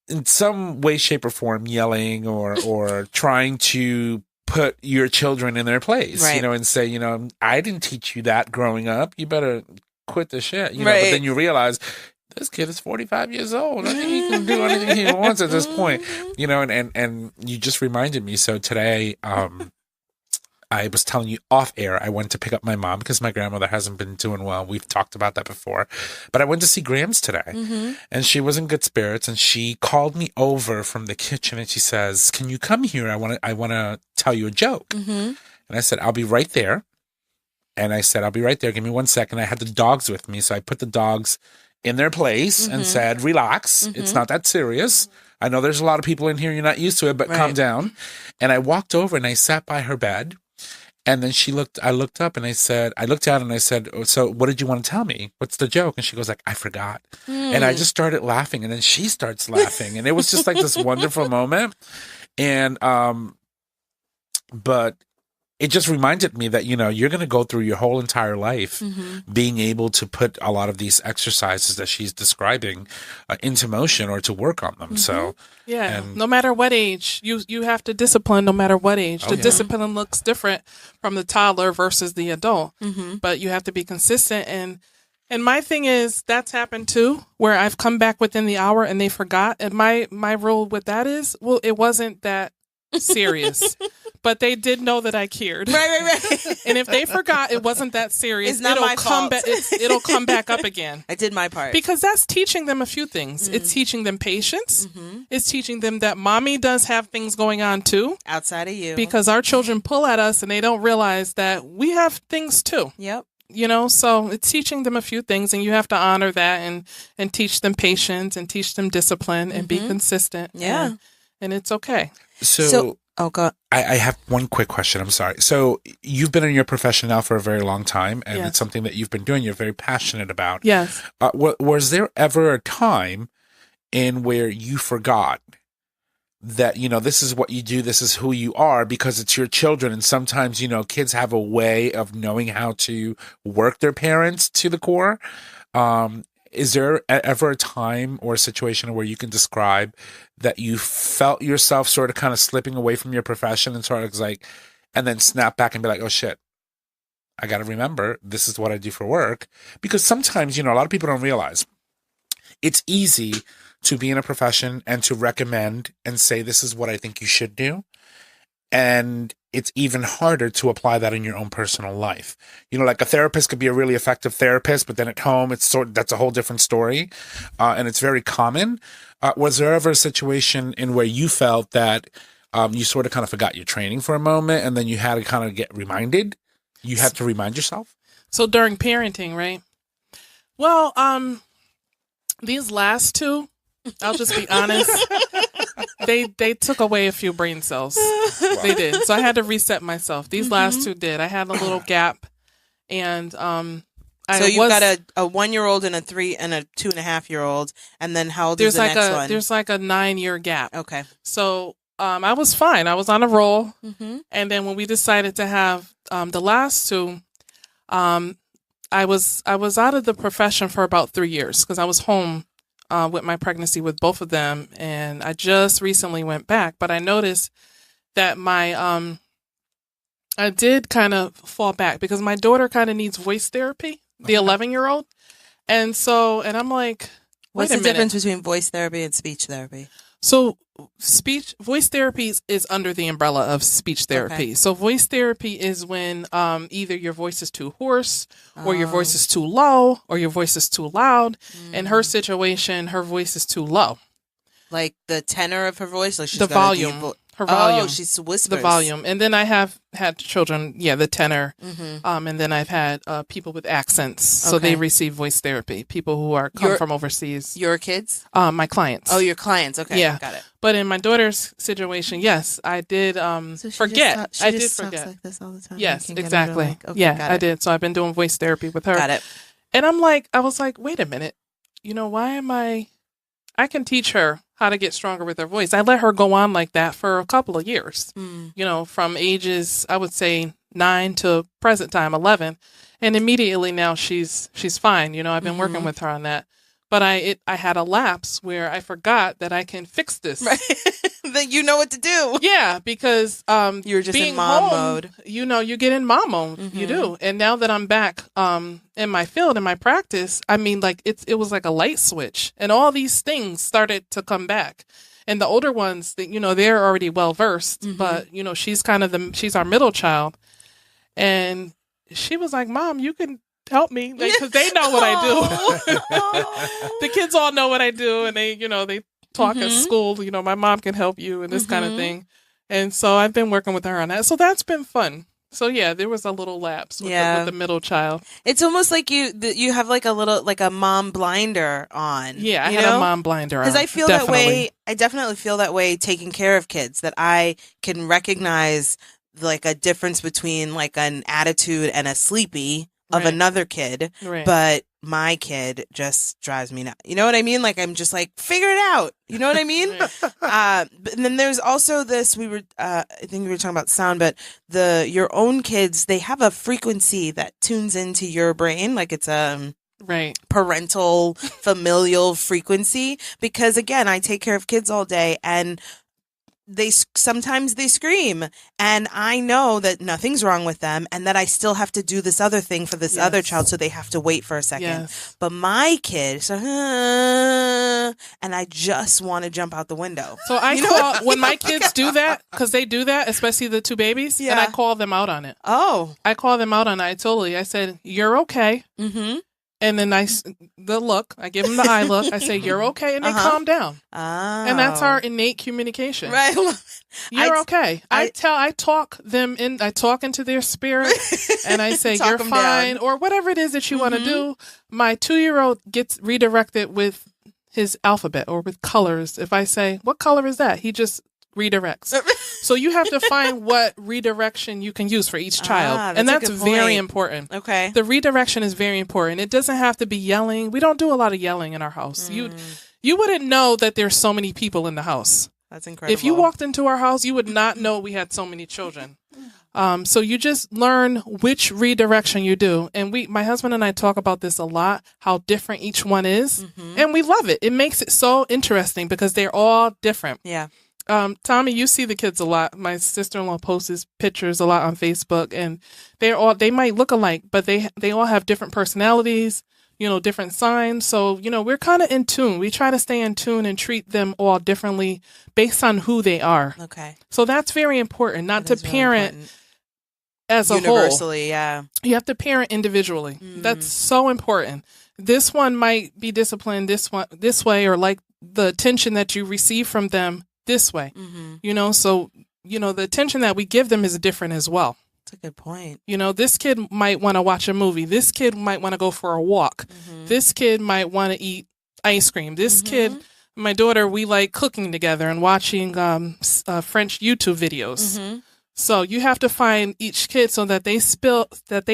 in some way, shape, or form yelling or trying to put your children in their place, right. And say, I didn't teach you that growing up. You better quit the shit, right. But then you realize this kid is 45 years old. I think he can do anything he wants at this point, and you just reminded me. So today, I was telling you off air, I went to pick up my mom because my grandmother hasn't been doing well. We've talked about that before. But I went to see Grams today, and she was in good spirits, and she called me over from the kitchen, and she says, "Can you come here? I want to tell you a joke." And I said, "I'll be right there." And I said, "I'll be right there. Give me 1 second." I had the dogs with me, so I put the dogs in their place and said, "Relax. It's not that serious. I know there's a lot of people in here. You're not used to it, but calm down." And I walked over, and I sat by her bed. And then I looked up and I looked out and I said, "So what did you want to tell me? What's the joke?" And she goes like, "I forgot." And I just started laughing, and then she starts laughing. And it was just like this wonderful moment. And, but it just reminded me that, you're going to go through your whole entire life being able to put a lot of these exercises that she's describing into motion or to work on them. So, no matter what age, you have to discipline no matter what age. The discipline looks different from the toddler versus the adult, but you have to be consistent. And my thing is that's happened too, where I've come back within the hour and they forgot. And my rule with that is, well, it wasn't that serious. But they did know that I cared. Right. And if they forgot it wasn't that serious, it's not my fault. It'll come back up again. I did my part. Because that's teaching them a few things. It's teaching them patience. It's teaching them that mommy does have things going on too. Outside of you. Because our children pull at us and they don't realize that we have things too. Yep. So it's teaching them a few things, and you have to honor that and teach them patience and teach them discipline and be consistent. Yeah. And it's okay. So oh God. I have one quick question. I'm sorry. So you've been in your profession now for a very long time, and it's something that you've been doing. You're very passionate about. Yes. Was there ever a time in where you forgot that, this is what you do, this is who you are, because it's your children, and sometimes, kids have a way of knowing how to work their parents to the core? Is there ever a time or a situation where you can describe that you felt yourself sort of kind of slipping away from your profession and sort of like, and then snap back and be like, "Oh shit, I got to remember this is what I do for work"? Because sometimes, a lot of people don't realize it's easy to be in a profession and to recommend and say, "This is what I think you should do." And it's even harder to apply that in your own personal life. Like a therapist could be a really effective therapist, but then at home, that's a whole different story. And it's very common. Was there ever a situation in where you felt that you sort of kind of forgot your training for a moment, and then you had to kind of get reminded? You had to remind yourself? So during parenting, right? Well, these last two, I'll just be honest. They took away a few brain cells. Wow. They did. So I had to reset myself. These last two did. I had a little gap, and so you've got a 1-year-old and a 3 and a 2.5-year-old, and then how old is the next one? There's like a 9-year gap. Okay. So I was fine. I was on a roll, and then when we decided to have the last two, I was out of the profession for about 3 years because I was home with my pregnancy with both of them, and I just recently went back. But I noticed that I did kind of fall back because my daughter kind of needs voice therapy, the 11-year-old, and I'm like, what's the difference between voice therapy and speech therapy? So voice therapy is under the umbrella of speech therapy. Okay. So voice therapy is when either your voice is too hoarse or your voice is too low or your voice is too loud. In her situation, her voice is too low. Like the tenor of her voice? Like she's the volume. Her volume. Oh, she whispers. The volume. And then I have had children, the tenor. And then I've had people with accents. So they receive voice therapy. People who come from overseas. Your kids? My clients. Oh, your clients. Okay. Yeah. Got it. But in my daughter's situation, yes, I did forget. She just talks like this all the time. Yes, exactly. I did. So I've been doing voice therapy with her. Got it. And I was like, wait a minute. Why am I can teach her how to get stronger with her voice. I let her go on like that for a couple of years, from ages, I would say 9 to present time, 11. And immediately now she's fine. I've been working with her on that. But I had a lapse where I forgot that I can fix this. Right. That you know what to do. Yeah, because you're just being in mom home, mode. You get in mom mode. You do. And now that I'm back in my field, in my practice, I mean, like it was like a light switch, and all these things started to come back. And the older ones, they're already well versed, but she's she's our middle child, and she was like, "Mom, you can help me," because they know what I do. The kids all know what I do, and they talk at school. My mom can help you and this kind of thing. And so I've been working with her on that. So that's been fun. So yeah, there was a little lapse with the middle child. It's almost like you have like a little, like a mom blinder on. Yeah, I had a mom blinder on. Because I feel that way. I definitely feel that way taking care of kids, that I can recognize like a difference between like an attitude and a sleepy of another kid, but my kid just drives me nuts. You know what I mean? Like, I'm just like, figure it out. You know what I mean? But then there's also this, I think we were talking about sound, but your own kids, they have a frequency that tunes into your brain. Like it's a parental, familial frequency. Because again, I take care of kids all day, and sometimes they scream, and I know that nothing's wrong with them, and that I still have to do this other thing for this other child, so they have to wait for a second. Yes. But my kid, and I just want to jump out the window. So I call when my kids do that, because they do that, especially the two babies, and I call them out on it. Oh, I call them out on it. I said, "You're okay." And then I give them the eye look. I say, "You're okay," and they calm down. Oh. And that's our innate communication. Right. You're okay. I talk into their spirit, and I say, "You're fine," or whatever it is that you want to do. My 2-year-old gets redirected with his alphabet or with colors. If I say, "What color is that?" he just redirects. So you have to find what redirection you can use for each child. And that's very important. Okay. The redirection is very important. It doesn't have to be yelling. We don't do a lot of yelling in our house. You wouldn't know that there's so many people in the house. That's incredible. If you walked into our house, you would not know we had so many children. So you just learn which redirection you do. And my husband and I talk about this a lot, how different each one is. And we love it. It makes it so interesting because they're all different. Yeah. Tommy, you see the kids a lot. My sister-in-law posts pictures a lot on Facebook, and they might look alike, but they all have different personalities, different signs. So, we're kind of in tune. We try to stay in tune and treat them all differently based on who they are. Okay. So that's very important, not to parent as a whole. Universally, yeah. You have to parent individually. That's so important. This one might be disciplined this way, or like the attention that you receive from them this way, so, the attention that we give them is different as well. That's a good point. This kid might want to watch a movie. This kid might want to go for a walk. This kid might want to eat ice cream. This kid, my daughter, we like cooking together and watching French YouTube videos. So you have to find each kid so that they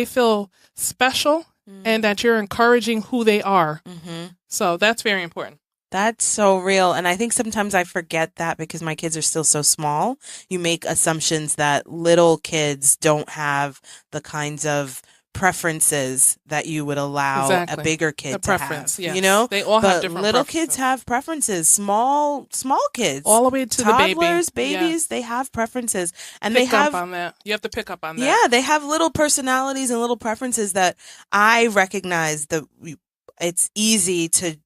feel special and that you're encouraging who they are. So that's very important. That's so real. And I think sometimes I forget that because my kids are still so small. You make assumptions that little kids don't have the kinds of preferences that you would allow a bigger kid to have. Yes. They all have different little preferences. Kids have preferences. Small kids. All the way to toddlers, the baby. babies, they have preferences. And pick up on that. You have to pick up on that. Yeah, they have little personalities and little preferences that I recognize that it's easy to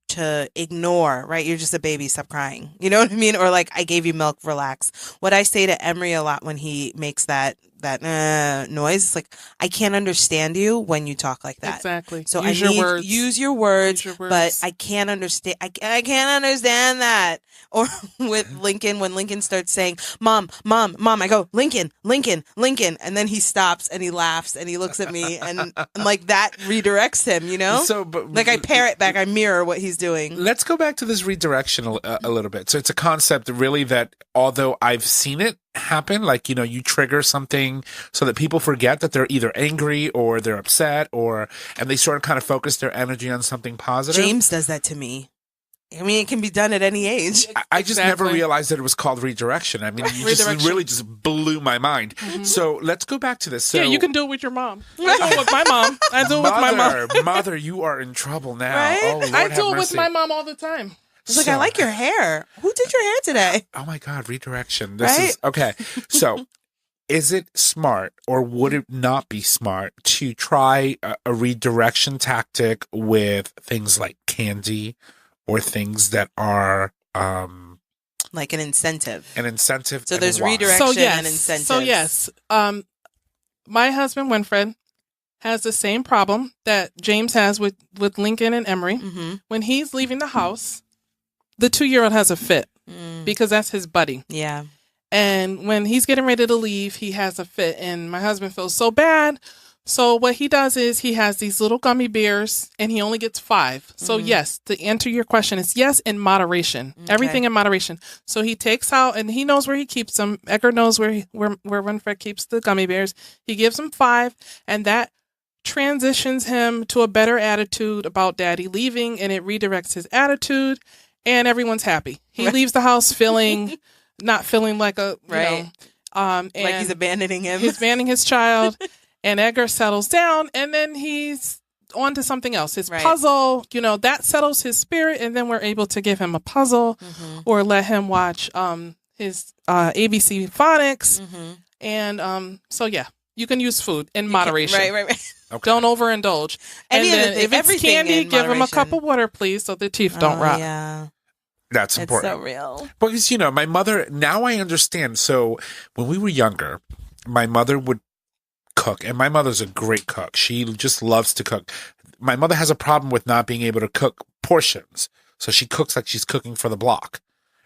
ignore, right? You're just a baby, stop crying. You know what I mean? Or like, I gave you milk, relax. What I say to Emery a lot when he makes that noise. It's like, I can't understand you when you talk like that. Exactly. So use I your need words. use your words, Use your but words. I can't understand. I can't understand that. Or with Lincoln, when Lincoln starts saying, "Mom, mom, mom," I go, "Lincoln, Lincoln, Lincoln," and then he stops and he laughs and he looks at me and like that redirects him. You know, So, but like I parrot back, I mirror what he's doing. let's go back to this redirection a little bit. So it's a concept really that, although I've seen it happen, like, you know, you trigger something so that people forget that they're either angry or they're upset, and they sort of kind of focus their energy on something positive. James does that to me. I mean, it can be done at any age. I just never realized that it was called redirection. I mean, you really just blew my mind. Mm-hmm. So let's go back to this. So, yeah, you can do it with your mom. I do it with my mom. I do it with my mom. Mother, you are in trouble now. Right? Oh, Lord, I do it mercy. with my mom all the time. It's like, I like your hair. Who did your hair today? Oh my God, redirection. This is okay. So, is it smart, or would it not be smart to try a redirection tactic with things like candy, or things that are like an incentive? So there's redirection and incentive. So yes, my husband Winfred has the same problem that James has with Lincoln and Emery. Mm-hmm. When he's leaving the house, the 2-year-old has a fit because that's his buddy. Yeah. And when he's getting ready to leave, he has a fit, and my husband feels so bad. So what he does is he has these little gummy bears, and he only gets 5. So yes, to answer your question is yes, in moderation. Okay. Everything in moderation. So he takes out, and he knows where he keeps them. Edgar knows where Winfred keeps the gummy bears. He gives him 5, and that transitions him to a better attitude about Daddy leaving, and it redirects his attitude, and everyone's happy. He leaves the house not feeling like a and like he's abandoning him. He's abandoning his child. And Edgar settles down, and then he's on to something else. His puzzle, that settles his spirit, and then we're able to give him a puzzle or let him watch his ABC phonics. Mm-hmm. And so, yeah, you can use food in moderation. Right. Okay. Don't overindulge. And then if it's candy, give him a cup of water, please, so the teeth don't rot. Yeah. That's important. It's so real. Because, my mother, now I understand. So when we were younger, my mother would cook, and my mother's a great cook. She just loves to cook. My mother has a problem with not being able to cook portions, so she cooks like she's cooking for the block,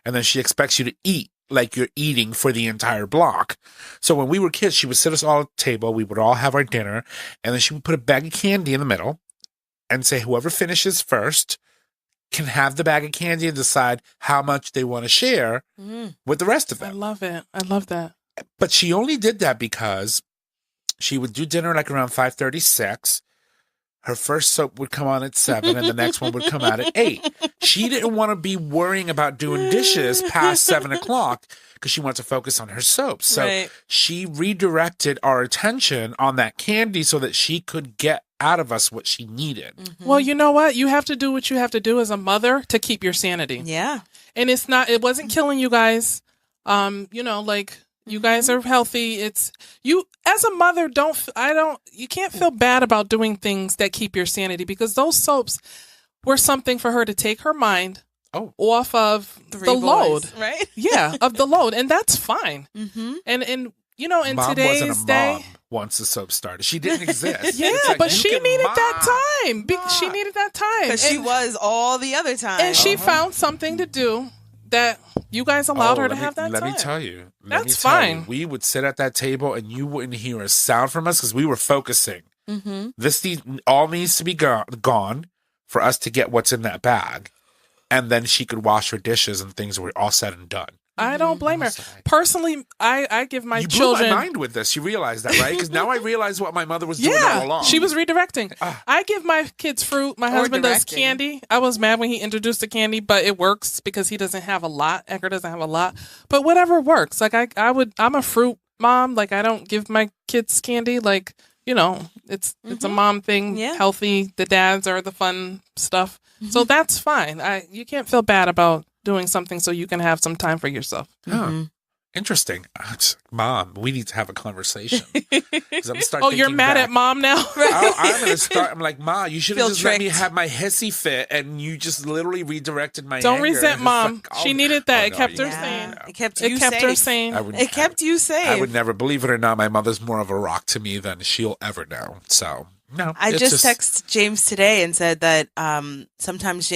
and then she expects you to eat like you're eating for the entire block. So when we were kids, she would sit us all at the table, we would all have our dinner, and then she would put a bag of candy in the middle and say whoever finishes first can have the bag of candy and decide how much they want to share with the rest of them. I love it. I love that. But she only did that because she would do dinner like around 5:36. Her first soap would come on at 7, and the next one would come out at 8. She didn't want to be worrying about doing dishes past 7 o'clock because she wanted to focus on her soap. So she redirected our attention on that candy so that she could get out of us what she needed. Mm-hmm. Well, you know what? You have to do what you have to do as a mother to keep your sanity. Yeah. And it wasn't killing you guys. You guys are healthy. It's you as a mother. You can't feel bad about doing things that keep your sanity, because those soaps were something for her to take her mind off of the load, right? Yeah, of the load, and that's fine. Mm-hmm. And in Mom today's wasn't a day, mom once the soap started, she didn't exist. Yeah, but she needed that time. She needed that time because she was all the other time, and she found something to do that you guys allowed her to have that time. Let me tell you. That's fine. We would sit at that table and you wouldn't hear a sound from us because we were focusing. Mm-hmm. This all needs to be gone for us to get what's in that bag. And then she could wash her dishes and things were all said and done. I don't blame her. Personally, I give my children... You blew my mind with this. You realize that, right? Because now I realize what my mother was doing all along. She was redirecting. I give my kids fruit. My husband does candy. I was mad when he introduced the candy, but it works because he doesn't have a lot. Edgar doesn't have a lot. But whatever works. Like, I'm a fruit mom. Like, I don't give my kids candy. Like, it's a mom thing. Yeah. Healthy. The dads are the fun stuff. Mm-hmm. So that's fine. You can't feel bad about doing something so you can have some time for yourself. Mm-hmm. Interesting. Mom, we need to have a conversation. You're mad at mom now? I'm going to start. I'm like, Ma, you should have just let me have my hissy fit, and you just literally redirected my Don't anger. resent mom. Like, she needed that. It kept her sane. sane. It kept her sane. It kept you safe. I would never, believe it or not, my mother's more of a rock to me than she'll ever know. So, no. I just texted James today and said that sometimes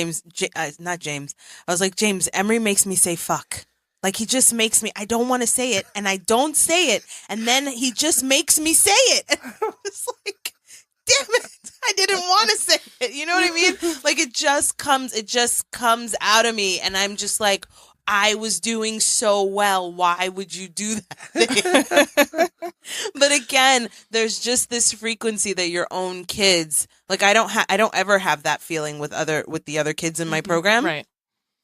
not James. I was like, James, Emery makes me say fuck. Like, he just makes me, I don't want to say it, and I don't say it, and then he just makes me say it. And I was like, damn it, I didn't want to say it. You know what I mean? Like, it just comes out of me, and I'm just like, I was doing so well. Why would you do that? But again, there's just this frequency that your own kids, like, I don't ever have that feeling with the other kids in my program. Right.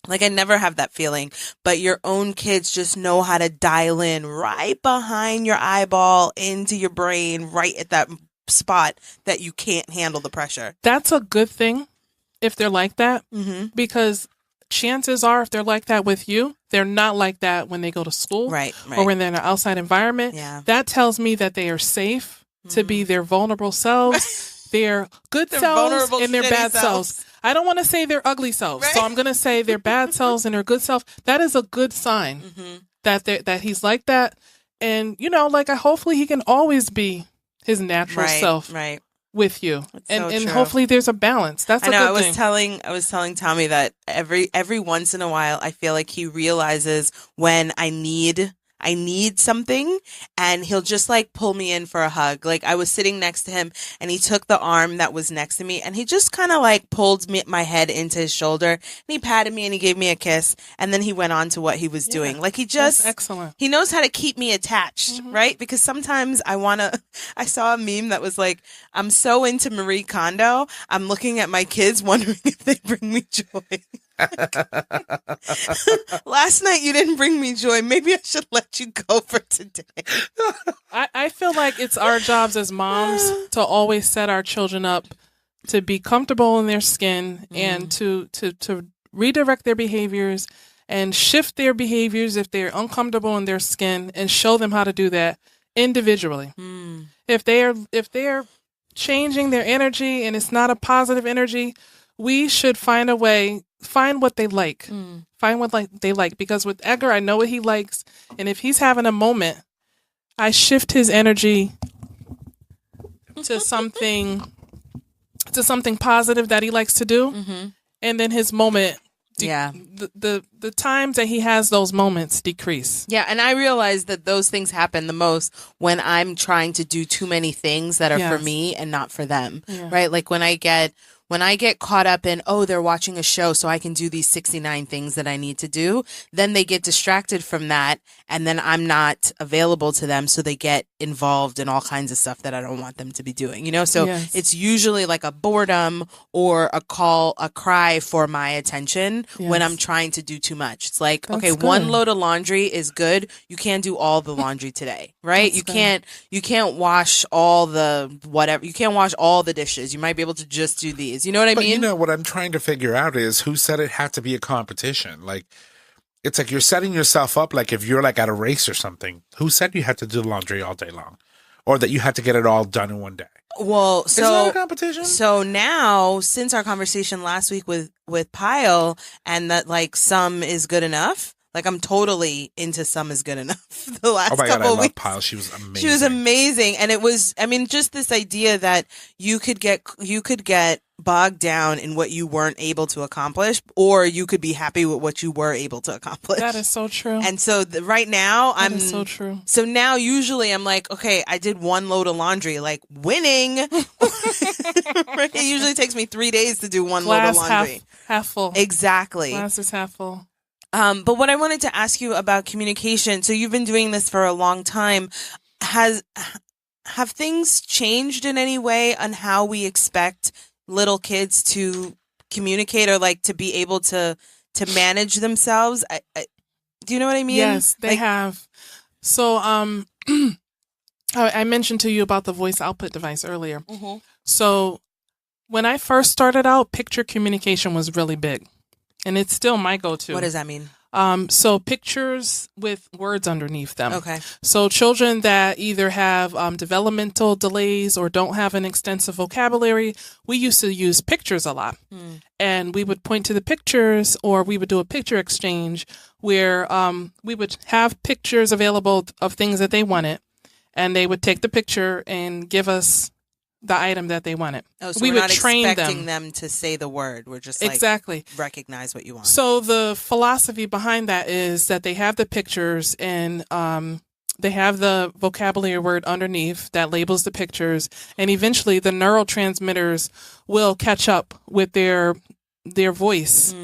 Like, I never have that feeling, but your own kids just know how to dial in right behind your eyeball into your brain, right at that spot that you can't handle the pressure. That's a good thing if they're like that, because chances are if they're like that with you, they're not like that when they go to school, right. Or when they're in an outside environment. Yeah. That tells me that they are safe to be their vulnerable selves, their good selves, and their bad selves. I don't want to say their ugly selves, right? So I'm going to say their bad selves and their good self. That is a good sign that he's like that. And, hopefully he can always be his natural self with you. And hopefully there's a balance. That's a good thing. I was telling Tommy that every once in a while, I feel like he realizes when I need something, and he'll just like pull me in for a hug. Like, I was sitting next to him and he took the arm that was next to me and he just kind of like pulled my head into his shoulder and he patted me and he gave me a kiss, and then he went on to what he was doing. Like, that's excellent. He knows how to keep me attached, right? Because sometimes I saw a meme that was like, I'm so into Marie Kondo, I'm looking at my kids wondering if they bring me joy. Last night you didn't bring me joy. Maybe I should let you go for today. I feel like it's our jobs as moms to always set our children up to be comfortable in their skin and to redirect their behaviors and shift their behaviors if they're uncomfortable in their skin, and show them how to do that individually. If they're changing their energy and it's not a positive energy, we should find a way. Find what they like. Find what they like. Because with Edgar, I know what he likes. And if he's having a moment, I shift his energy to something positive that he likes to do. And then his moment, the times that he has those moments decrease. Yeah, and I realize that those things happen the most when I'm trying to do too many things that are for me and not for them. Right? Like when I get caught up in, they're watching a show, so I can do these 69 things that I need to do, then they get distracted from that, and then I'm not available to them, so they get involved in all kinds of stuff that I don't want them to be doing, So it's usually like a boredom or a cry for my attention when I'm trying to do too much. It's like, that's good. One load of laundry is good. You can't do all the laundry today, right? You can't wash all the whatever. You can't wash all the dishes. You might be able to just do these. You know what I mean? What I'm trying to figure out is who said it had to be a competition. Like, it's like you're setting yourself up, like if you're like at a race or something. Who said you had to do laundry all day long, or that you had to get it all done in one day? Well, it's not a competition. So now, since our conversation last week with Pyle, and that like some is good enough. Like, I'm totally into some is good enough. The last couple God, I weeks. love Pyle. She was amazing. She was amazing. And it was, just this idea that you could get bogged down in what you weren't able to accomplish, or you could be happy with what you were able to accomplish. That is so true. And so right now, that is so true. So now usually I'm like, okay, I did one load of laundry, like winning. It usually takes me 3 days to do one load of laundry. Half full. Exactly. Glass is half full. But what I wanted to ask you about communication, so you've been doing this for a long time. Have things changed in any way on how we expect little kids to communicate, or like to be able to manage themselves? Do you know what I mean? Yes, they have. So I mentioned to you about the voice output device earlier. So when I first started out, picture communication was really big. And it's still my go-to. What does that mean? So pictures with words underneath them. Okay. So children that either have developmental delays or don't have an extensive vocabulary, we used to use pictures a lot. And we would point to the pictures, or we would do a picture exchange where we would have pictures available of things that they wanted, and they would take the picture and give us the item that they wanted. Oh, so we we're would not train expecting them to say the word. We're just exactly recognize what you want. So the philosophy behind that is that they have the pictures, and they have the vocabulary word underneath that labels the pictures, and eventually the neurotransmitters will catch up with their voice.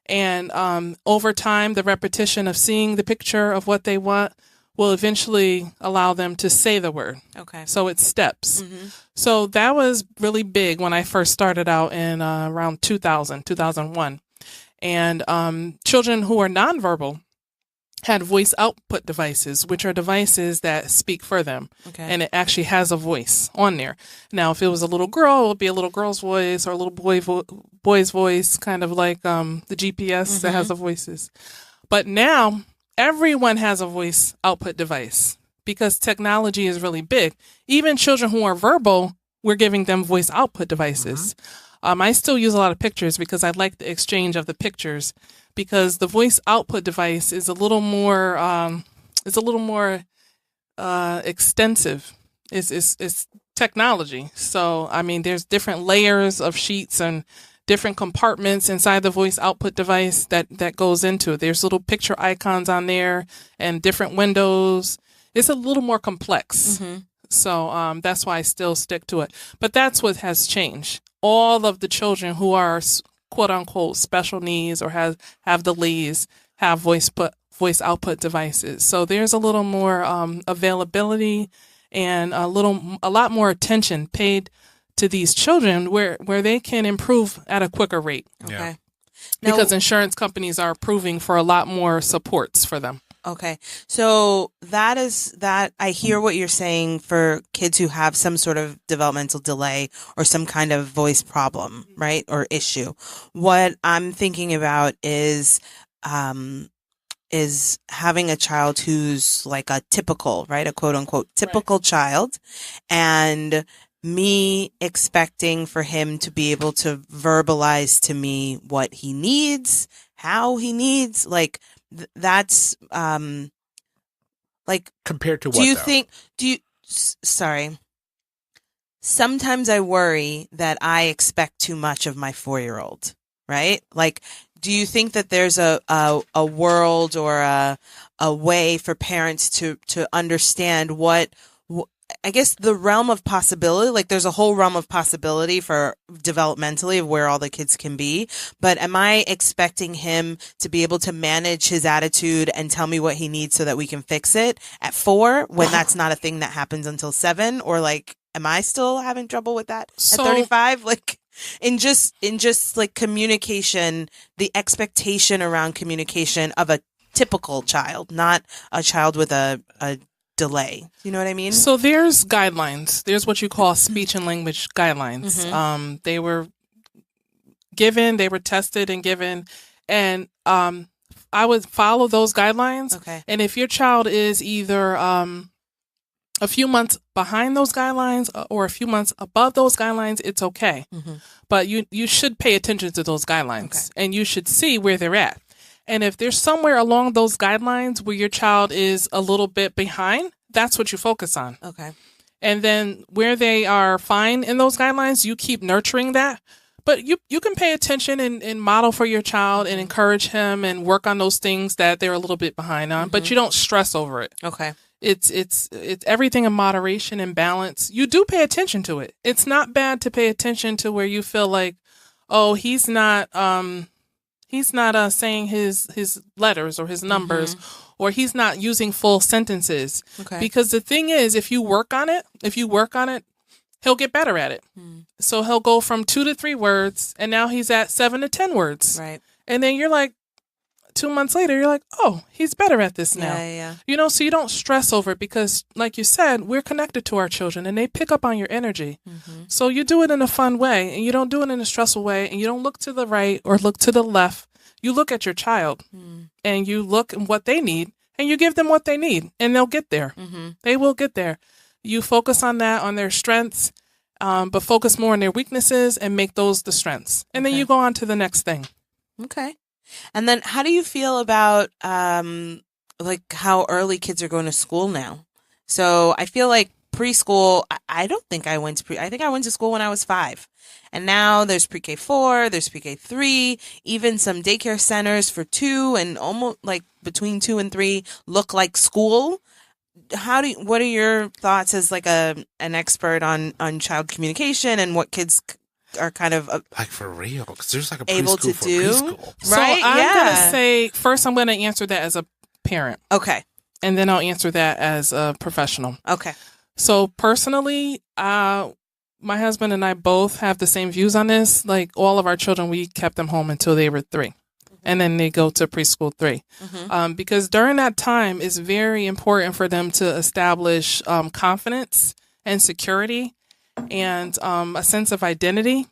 And over time, the repetition of seeing the picture of what they want will eventually allow them to say the word. Okay. So it's steps. So that was really big when I first started out in around 2001. And children who are nonverbal had voice output devices, which are devices that speak for them. Okay. And it actually has a voice on there. Now, if it was a little girl, it would be a little girl's voice, or a little boy's voice, kind of like the GPS that has the voices. But now, everyone has a voice output device because technology is really big. Even children who are verbal, we're giving them voice output devices. I still use a lot of pictures because I like the exchange of the pictures, because the voice output device is a little more extensive. It's technology. So, I mean, there's different layers of sheets and different compartments inside the voice output device that goes into it. There's little picture icons on there and different windows. It's a little more complex. So that's why I still stick to it. But that's what has changed. All of the children who are quote unquote special needs or have delays have voice output devices. So there's a little more availability and a lot more attention paid to these children where they can improve at a quicker rate. Okay. Because insurance companies are approving for a lot more supports for them. Okay. So that I hear what you're saying for kids who have some sort of developmental delay or some kind of voice problem, right? Or issue. What I'm thinking about is having a child who's like a typical, right? A quote unquote typical child, and me expecting for him to be able to verbalize to me what he needs, how he needs, like that's like compared to what? Sorry. Sometimes I worry that I expect too much of my 4-year-old, right? Like, do you think that there's a world or a way for parents to understand what I guess the realm of possibility, like there's a whole realm of possibility for developmentally of where all the kids can be. But am I expecting him to be able to manage his attitude and tell me what he needs so that we can fix it at 4 when that's not a thing that happens until 7? Or like, am I still having trouble with that at 35? Like in just like communication, the expectation around communication of a typical child, not a child with a delay. You know what I mean? So there's guidelines. There's what you call speech and language guidelines. They were tested and given, and I would follow those guidelines. Okay. And if your child is either a few months behind those guidelines or a few months above those guidelines, it's okay. But you should pay attention to those guidelines, and you should see where they're at. And if there's somewhere along those guidelines where your child is a little bit behind, that's what you focus on. Okay. And then where they are fine in those guidelines, you keep nurturing that. But you can pay attention and model for your child and encourage him and work on those things that they're a little bit behind on. But you don't stress over it. Okay. It's everything in moderation and balance. You do pay attention to it. It's not bad to pay attention to where you feel like, oh, he's not saying his letters or his numbers, or he's not using full sentences. Okay. Because the thing is, if you work on it, he'll get better at it. So he'll go from 2 to 3 words, and now he's at 7 to 10 words. Right. And then you're like, 2 months later, you're like, oh, he's better at this now. Yeah. You know, so you don't stress over it because, like you said, we're connected to our children and they pick up on your energy. So you do it in a fun way, and you don't do it in a stressful way, and you don't look to the right or look to the left. You look at your child and you look at what they need and you give them what they need and they'll get there. They will get there. You focus on that, on their strengths, but focus more on their weaknesses and make those the strengths. And then you go on to the next thing. Okay. And then how do you feel about like how early kids are going to school now? So I feel like preschool, I don't think I went to I think I went to school when I was 5. And now there's pre-K 4, there's pre-K 3, even some daycare centers for 2 and almost like between 2 and 3 look like school. What are your thoughts as like an expert on child communication and what kids are kind of like for real? Because there's like a able to do, preschool. So I'm going to say, first I'm going to answer that as a parent. Okay. And then I'll answer that as a professional. Okay. So personally, my husband and I both have the same views on this. Like all of our children, we kept them home until they were 3. And then they go to preschool 3. Because during that time, it's very important for them to establish confidence and security and a sense of identity.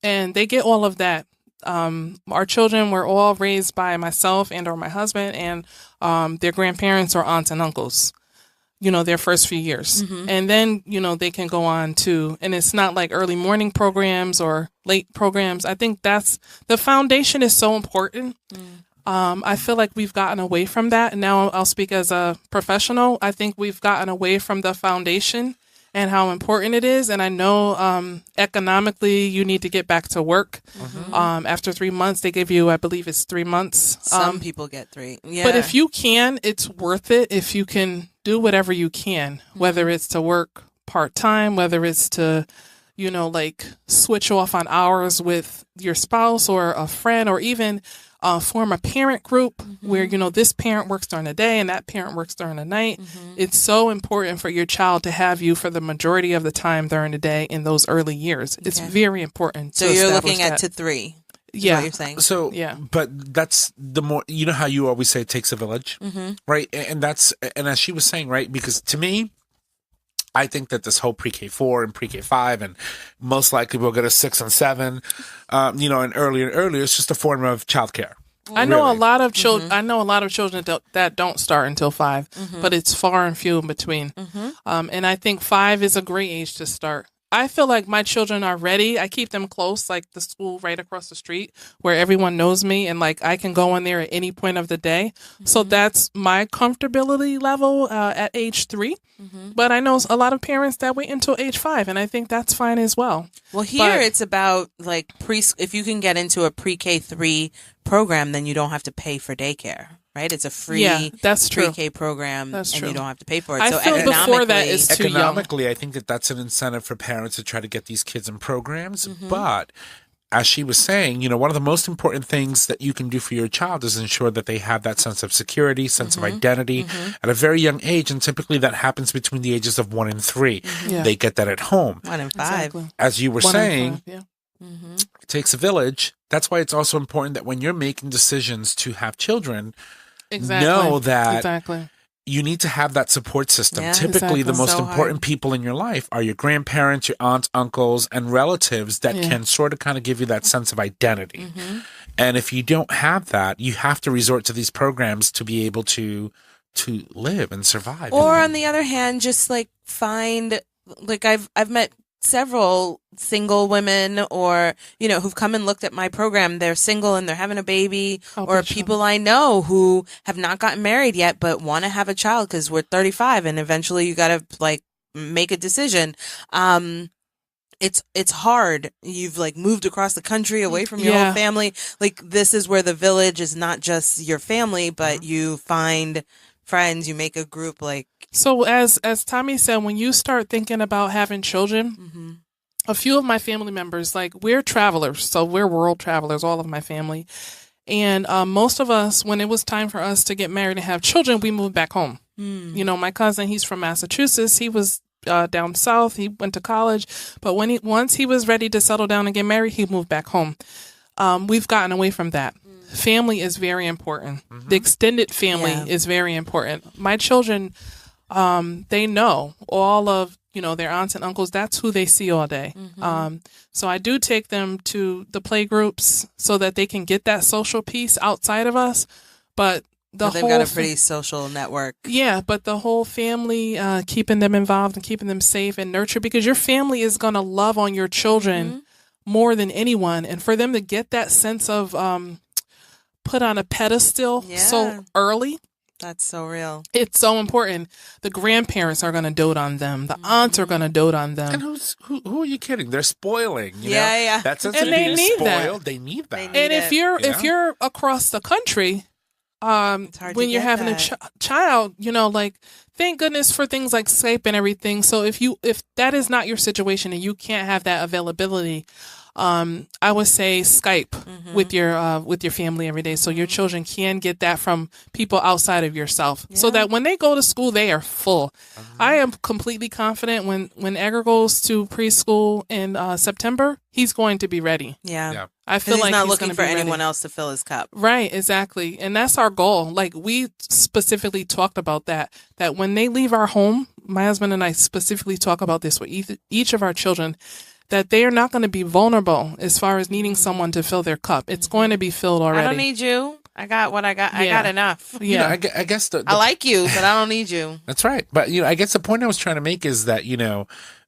And they get all of that. Our children were all raised by myself and or my husband and their grandparents or aunts and uncles, their first few years. And then, they can go on to, and it's not like early morning programs or late programs. I think the foundation is so important. I feel like we've gotten away from that. And now I'll speak as a professional. I think we've gotten away from the foundation and how important it is. And I know economically you need to get back to work. After 3 months, they give you, I believe it's 3 months. Some people get 3. Yeah. But if you can, it's worth it. If you can do whatever you can, whether it's to work part-time, whether it's to, like switch off on hours with your spouse or a friend, or even form a parent group where, this parent works during the day and that parent works during the night. It's so important for your child to have you for the majority of the time during the day in those early years. It's very important. So you're looking at to 3. Yeah. What you're saying. So, but that's the more, how you always say it takes a village, right? And as she was saying, right? Because to me, I think that this whole pre-K 4 and pre-K 5, and most likely we'll get a 6 and 7, and earlier and earlier, it's just a form of childcare. I know a lot of children. I know a lot of children that don't start until 5, but it's far and few in between. And I think 5 is a great age to start. I feel like my children are ready. I keep them close, like the school right across the street where everyone knows me and like I can go in there at any point of the day. So that's my comfortability level at age 3. But I know a lot of parents that wait until age 5, and I think that's fine as well. Well, here it's about like if you can get into a pre-K 3 program, then you don't have to pay for daycare. Right? It's a free pre-K program, and you don't have to pay for it. I feel before that is too young. Economically, I think that's an incentive for parents to try to get these kids in programs. But as she was saying, one of the most important things that you can do for your child is ensure that they have that sense of security, sense of identity at a very young age. And typically that happens between the ages of 1 and 3. They get that at home. 1 and 5. Exactly. As you were saying, it takes a village. That's why it's also important that when you're making decisions to have children, know that you need to have that support system. Typically, the most important people in your life are your grandparents, your aunts, uncles, and relatives that can sort of kind of give you that sense of identity. And if you don't have that, you have to resort to these programs to be able to live and survive. Or on the other hand, just like find, like I've met several single women or, who've come and looked at my program. They're single and they're having a baby, or people I know who have not gotten married yet, but want to have a child because we're 35 and eventually you got to like make a decision. It's hard. You've like moved across the country away from your whole family. Like this is where the village is not just your family, but you find friends, you make a group like. So as Tommy said, when you start thinking about having children, a few of my family members, like we're travelers, so we're world travelers, all of my family. And most of us, when it was time for us to get married and have children, we moved back home. My cousin, he's from Massachusetts. He was down south. He went to college. But once he was ready to settle down and get married, he moved back home. We've gotten away from that. Family is very important. The extended family is very important. My children, they know all of, their aunts and uncles, that's who they see all day. So I do take them to the play groups so that they can get that social piece outside of us. But they've got a pretty social network. Yeah, but the whole family, keeping them involved and keeping them safe and nurtured, because your family is going to love on your children more than anyone. And for them to get that sense of put on a pedestal so early. That's so real. It's so important. The grandparents are going to dote on them. The aunts are going to dote on them. And who are you kidding? They're spoiling. You know? Yeah. That sense and of being spoiled, they need that. And if you're across the country, when you're having a child, thank goodness for things like Skype and everything. So if that is not your situation and you can't have that availability, I would say Skype with your family every day, so your children can get that from people outside of yourself, so that when they go to school, they are full. I am completely confident when Edgar goes to preschool in September, he's going to be ready. Yeah. I feel like he's not looking for anyone else to fill his cup. Right, exactly. And that's our goal. Like, we specifically talked about that when they leave our home, my husband and I specifically talk about this with each of our children, that they are not going to be vulnerable as far as needing someone to fill their cup. It's going to be filled already. I don't need you. I got what I got. I got enough. Yeah. I guess I like you, but I don't need you. That's right. But, I guess the point I was trying to make is that,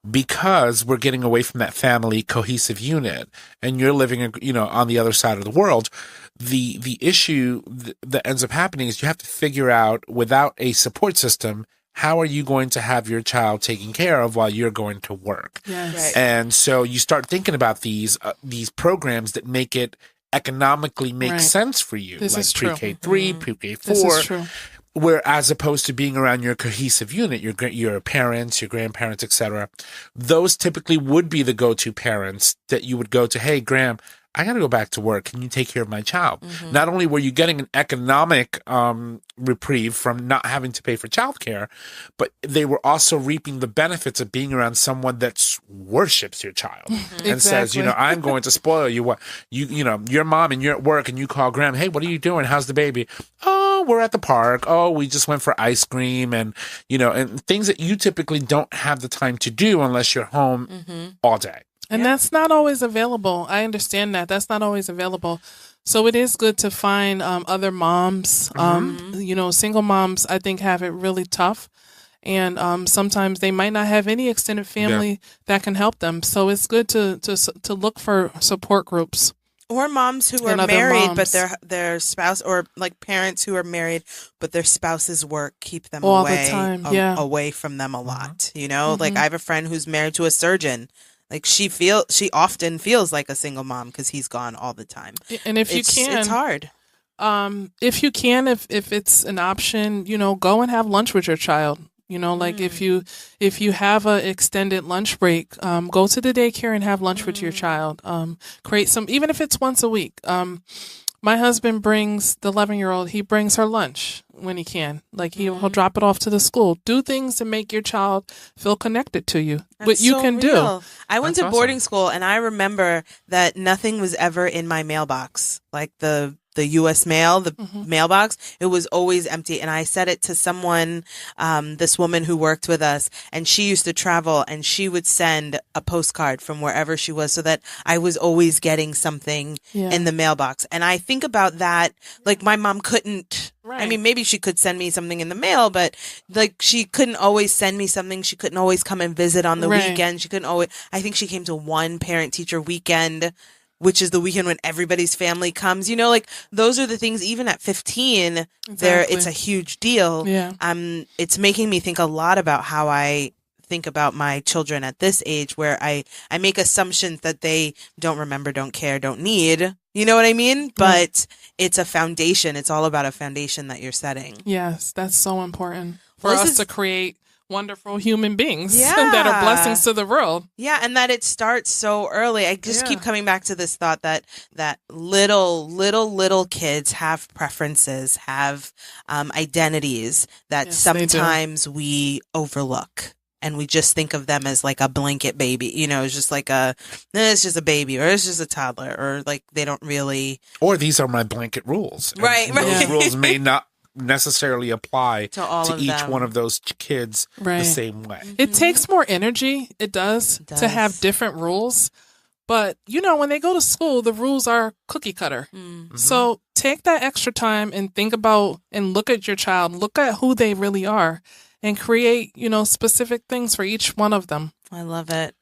because we're getting away from that family cohesive unit and you're living, on the other side of the world, the issue that ends up happening is you have to figure out, without a support system, how are you going to have your child taken care of while you're going to work? Yes. Right. And so you start thinking about these programs that make it economically make sense for you, This like is true. pre-K3, pre-K4. This is true. Where, as opposed to being around your cohesive unit, your parents, your grandparents, etc., those typically would be the go-to parents that you would go to. Hey, Graham, I got to go back to work. Can you take care of my child? Not only were you getting an economic reprieve from not having to pay for childcare, but they were also reaping the benefits of being around someone that worships your child and says, I'm going to spoil you. What your mom and you're at work and you call Graham. Hey, what are you doing? How's the baby? Oh, we're at the park. Oh, we just went for ice cream and and things that you typically don't have the time to do unless you're home all day. And that's not always available. I understand that. That's not always available. So it is good to find other moms. Single moms, I think, have it really tough. And sometimes they might not have any extended family that can help them. So it's good to look for support groups. Or moms who are married, but their spouse, or like parents who are married, but their spouse's work keep them all away, the time. Away from them a lot. Like I have a friend who's married to a surgeon. Like she often feels like a single mom because he's gone all the time. And if it's hard. If you can, if it's an option, go and have lunch with your child. Like if you have an extended lunch break, go to the daycare and have lunch with your child. Create some, even if it's once a week. My husband brings the 11-year-old. He brings her lunch when he can. Like he'll drop it off to the school. Do things to make your child feel connected to you. What you can do. I went to boarding school, and I remember that nothing was ever in my mailbox, like the U.S. mail, the mailbox. It was always empty. And I said it to someone, this woman who worked with us, and she used to travel, and she would send a postcard from wherever she was so that I was always getting something in the mailbox. And I think about that, like my mom couldn't, I mean, maybe she could send me something in the mail, but like she couldn't always send me something. She couldn't always come and visit on the weekend. She couldn't always, I think she came to one parent teacher weekend, which is the weekend when everybody's family comes. Like those are the things, even at 15, it's a huge deal. Yeah. It's making me think a lot about how I think about my children at this age, where I make assumptions that they don't remember, don't care, don't need. You know what I mean? But it's a foundation. It's all about a foundation that you're setting. Yes, that's so important for us to create wonderful human beings that are blessings to the world. Yeah, and that it starts so early. I just keep coming back to this thought that little kids have preferences, have identities that sometimes we overlook. And we just think of them as like a blanket baby, it's just like it's just a baby, or it's just a toddler, or like they don't really. Or these are my blanket rules. Right. Those rules may not necessarily apply to each them. one of those kids the same way. It takes more energy. It does to have different rules. But, when they go to school, the rules are cookie cutter. Mm-hmm. So take that extra time and think about and look at your child, look at who they really are, and create, specific things for each one of them. I love it.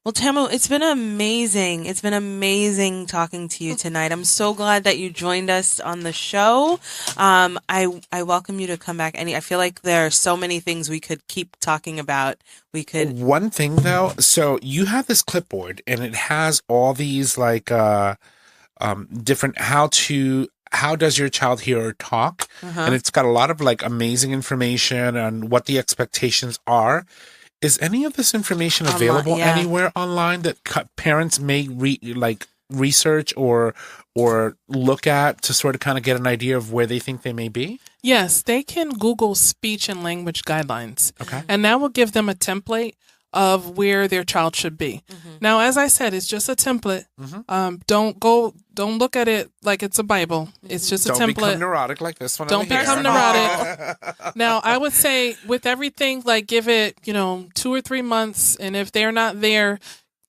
Well, Tamu, it's been amazing. It's been amazing talking to you tonight. I'm so glad that you joined us on the show. I welcome you to come back. I feel like there are so many things we could keep talking about. One thing though, so you have this clipboard and it has all these like different how does your child hear or talk? And it's got a lot of like amazing information on what the expectations are. Is any of this information available anywhere online that parents may research or look at to sort of kind of get an idea of where they think they may be? Yes, they can Google speech and language guidelines. Okay. And that will give them a template of where their child should be. Mm-hmm. Now, as I said, it's just a template. Mm-hmm. Don't look at it like it's a Bible. It's just a template. Don't become neurotic like this one. Don't become neurotic. Now, I would say with everything, like give it, 2 or 3 months. And if they're not there,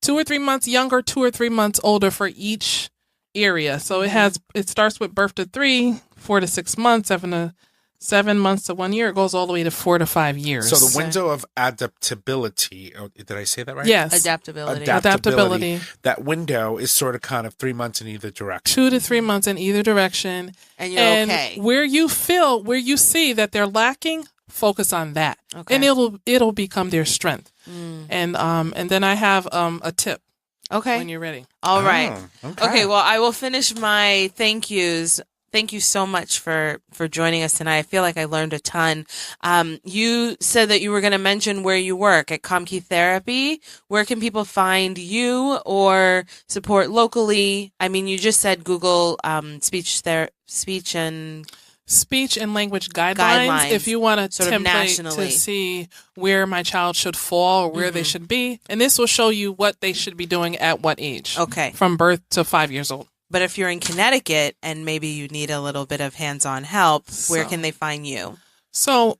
2 or 3 months younger, 2 or 3 months older for each area. So it starts with birth to 3, 4 to 6 months, 7 months to 1 year. It goes all the way to 4 to 5 years. So the window of adaptability, did I say that right? Yes. Adaptability. That window is sort of kind of 3 months in either direction. 2 to 3 months in either direction. And you're okay. Where you see that they're lacking, focus on that. Okay. And it'll become their strength. Mm. And then I have a tip. Okay. When you're ready. All right. Okay, well, I will finish my thank yous. Thank you so much for joining us tonight. I feel like I learned a ton. You said that you were going to mention where you work at ComKey Therapy. Where can people find you or support locally? I mean, you just said Google speech and language guidelines. If you want a template to see where my child should fall or where they should be. And this will show you what they should be doing at what age. Okay. From birth to 5 years old. But if you're in Connecticut and maybe you need a little bit of hands-on help, where can they find you? So,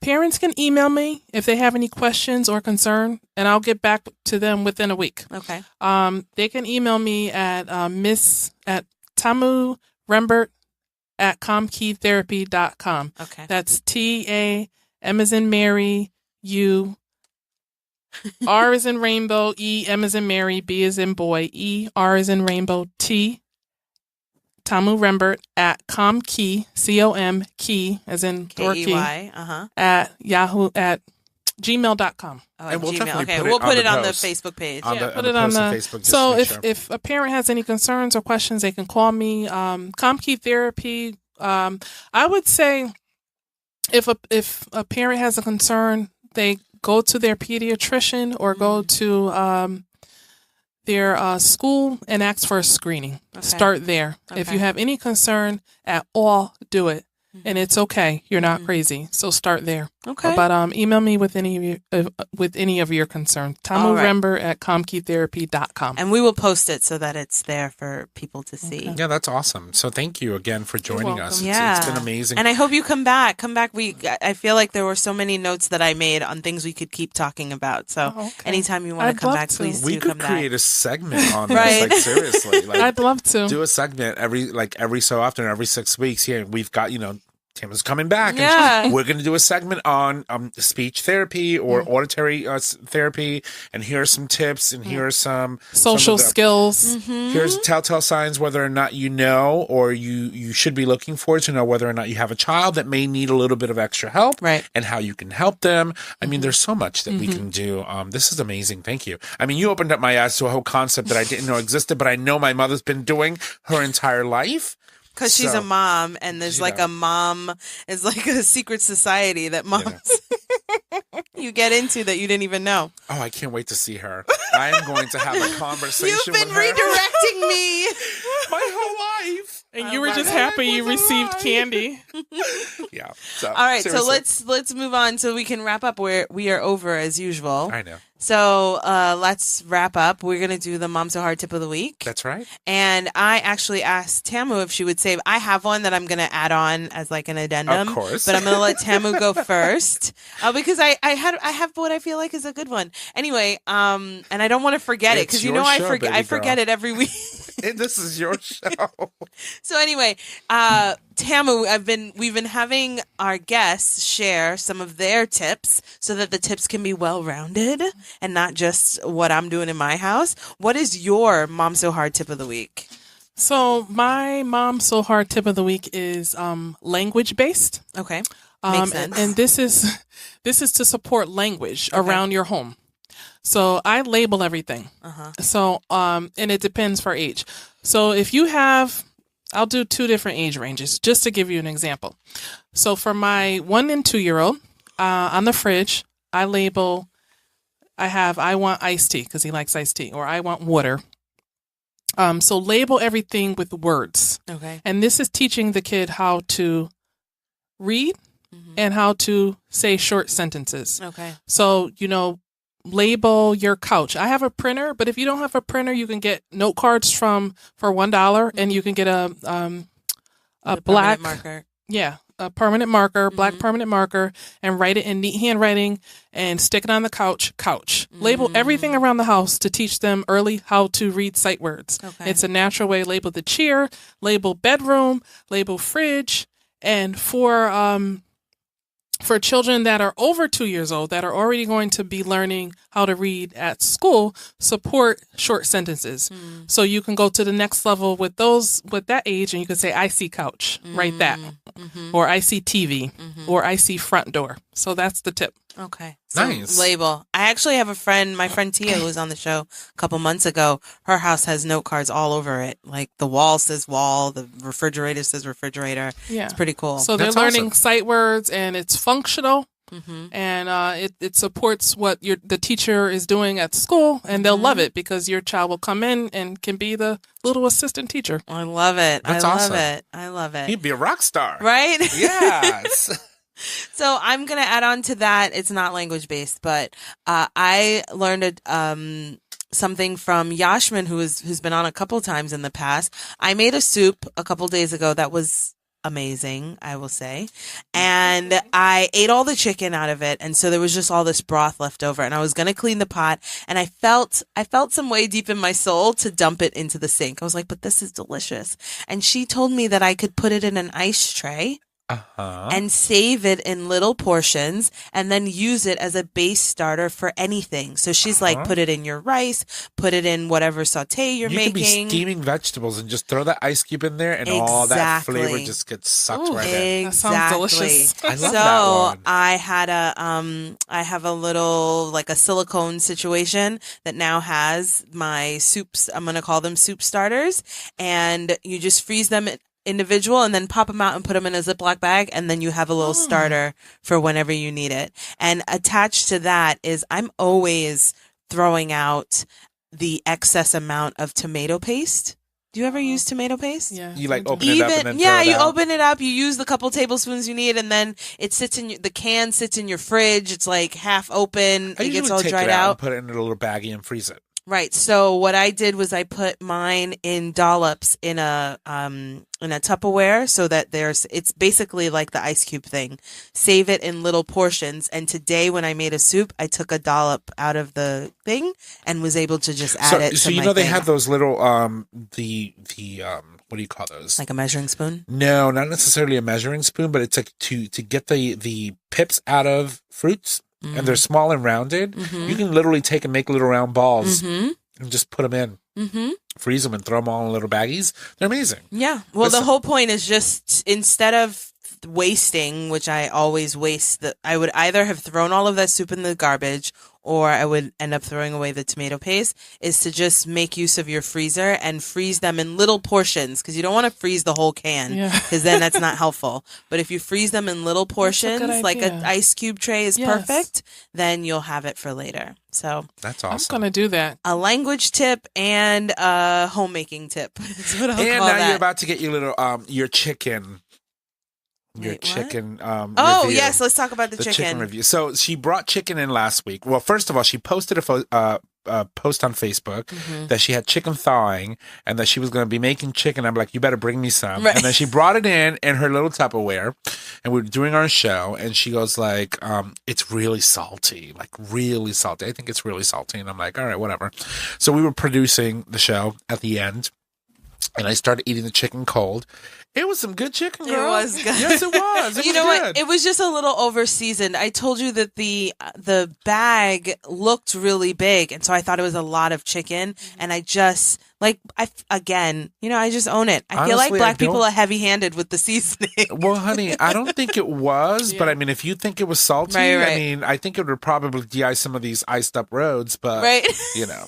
parents can email me if they have any questions or concern, and I'll get back to them within a week. Okay. They can email me at Tamu Rembert at comkeytherapy.com. Okay. That's TAM as in Mary, U, R as in rainbow, E, M as in Mary, B as in boy, E, R as in rainbow, T, Tamu Rembert at ComKey, C-O-M, key as in door key, at Yahoo, at gmail.com. Oh, and we'll put it on the Facebook page. Put it on the Facebook. So if a parent has any concerns or questions, they can call me. ComKey Therapy. I would say if a parent has a concern, they go to their pediatrician or go to their school and ask for a screening. Okay. Start there. Okay. If you have any concern at all, do it. And it's okay. You're not crazy. So start there. Okay. But email me with any of your concerns. Tamu Rembert at comkeytherapy.com. And we will post it so that it's there for people to see. Okay. Yeah, that's awesome. So thank you again for joining us. It's been amazing. And I hope you come back. I feel like there were so many notes that I made on things we could keep talking about. So anytime you want to come back, please do come back. We could create a segment on this. Like seriously. I'd love to. Do a segment every so often, every 6 weeks. Yeah, we've got, Tim is coming back. Yeah. And we're going to do a segment on speech therapy or auditory therapy. And here are some tips and here are some social skills. Here's telltale signs whether or not you know or you should be looking for to know whether or not you have a child that may need a little bit of extra help. Right. And how you can help them. I mean, there's so much that we can do. This is amazing. Thank you. I mean, you opened up my eyes to a whole concept that I didn't know existed, but I know my mother's been doing her entire life. Because she's a mom, and there's a mom is like a secret society that moms you get into that you didn't even know. Oh, I can't wait to see her. I am going to have a conversation with her. You've been redirecting me. My whole life. And you were just happy you received candy. Yeah. So, all right, seriously. so let's move on so we can wrap up. We are over as usual. I know. So let's wrap up. We're going to do the Mom So Hard tip of the week. That's right. And I actually asked Tamu if she would save. I have one that I'm going to add on as like an addendum. Of course. But I'm going to let Tamu go first because I have what I feel like is a good one. Anyway, and I don't want to forget it because you know I forget it every week. This is your show. So anyway, Tamu, we've been having our guests share some of their tips so that the tips can be well-rounded and not just what I'm doing in my house. What is your Mom So Hard tip of the week? So my Mom So Hard tip of the week is language based. Okay, makes sense. And this is to support language around your home. So I label everything. So and it depends for age. So if you have, I'll do 2 different age ranges just to give you an example. So for my 1 and 2-year-old, on the fridge, I label. I want iced tea because he likes iced tea, or I want water. So label everything with words. Okay. And this is teaching the kid how to read and how to say short sentences. Okay. So, label your couch. I have a printer, but if you don't have a printer, you can get note cards for $1 and you can get a black marker. Yeah. A permanent marker, black permanent marker, and write it in neat handwriting and stick it on the couch. Label everything around the house to teach them early how to read sight words. Okay. It's a natural way. Label the chair, label bedroom, label fridge, and for children that are over 2 years old that are already going to be learning how to read at school, support short sentences. So you can go to the next level with that age and you can say, I see couch, write that. Or I see TV, or I see front door. So that's the tip. Okay. So Nice. Label. I actually have a friend, my friend Tia, who was on the show a couple months ago. Her house has note cards all over it. Like the wall says wall, the refrigerator says refrigerator. Yeah. It's pretty cool. So they're That's learning awesome. sight words, and it's functional, and it supports what the teacher is doing at school, and they'll love it because your child will come in and can be the little assistant teacher. I love it. That's I love awesome. it. I love it. He'd be a rock star. Right? Yes. So I'm going to add on to that. It's not language based, but I learned something from Yashmin, who's been on a couple times in the past. I made a soup a couple days ago that was amazing, I will say. And I ate all the chicken out of it. And so there was just all this broth left over, and I was going to clean the pot. And I felt some way deep in my soul to dump it into the sink. I was like, but this is delicious. And she told me that I could put it in an ice tray and save it in little portions and then use it as a base starter for anything. So she's like, put it in your rice, put it in whatever saute you're You making. can be steaming vegetables and just throw that ice cube in there, and all that flavor just gets sucked right in. That sounds delicious. I love So that one. I have a little like a silicone situation that now has my soups. I'm going to call them soup starters, and you just freeze them individual and then pop them out and put them in a Ziploc bag, and then you have a little starter for whenever you need it. And attached to that is I'm always throwing out the excess amount of tomato paste. Do you ever use tomato paste? Yeah. You like open it up and then throw it you out? open it up, you use the couple tablespoons you need, and then it sits in the can sits in your fridge. It's like half open. I It gets usually all take dried it out out. and put it in a little baggie and freeze it. Right. So what I did was I put mine in dollops in a Tupperware so that it's basically like the ice cube thing. Save it in little portions. And today when I made a soup, I took a dollop out of the thing and was able to just add it to So you my know they thing. have those little the what do you call those? Like a measuring spoon? No, not necessarily a measuring spoon, but it's like to get the pips out of fruits. And they're small and rounded. You can literally take and make little round balls and just put them in, freeze them, and throw them all in little baggies. They're amazing. Yeah. Well, the whole point is just instead of wasting, which I always waste, I would either have thrown all of that soup in the garbage or I would end up throwing away the tomato paste, is to just make use of your freezer and freeze them in little portions, because you don't want to freeze the whole can, because then that's not helpful. But if you freeze them in little portions, like an ice cube tray is perfect, then you'll have it for later. So that's awesome. I'm going to do that. A language tip and a homemaking tip. That's what I'll call now that. You're about to get your little your chicken. Chicken oh review. Yes, let's talk about the chicken review. So she brought chicken in last week. Well, first of all, she posted a post on Facebook that she had chicken thawing and that she was going to be making chicken. I'm like, you better bring me some. Right. And then she brought it in her little Tupperware, and we were doing our show, and she goes like, it's really salty, like really salty. I think it's really salty. And I'm like, all right, whatever. So we were producing the show at the end, and I started eating the chicken cold. It was some good chicken, girl. It was good. Yes, it was. It you was know good. what? It was just a little over seasoned. I told you that the bag looked really big, and so I thought it was a lot of chicken. And I just I just own it. I feel like black people are heavy handed with the seasoning. Well, honey, I don't think it was, but I mean, if you think it was salty, right. I mean, I think it would probably de-ice some of these iced up roads, but you know.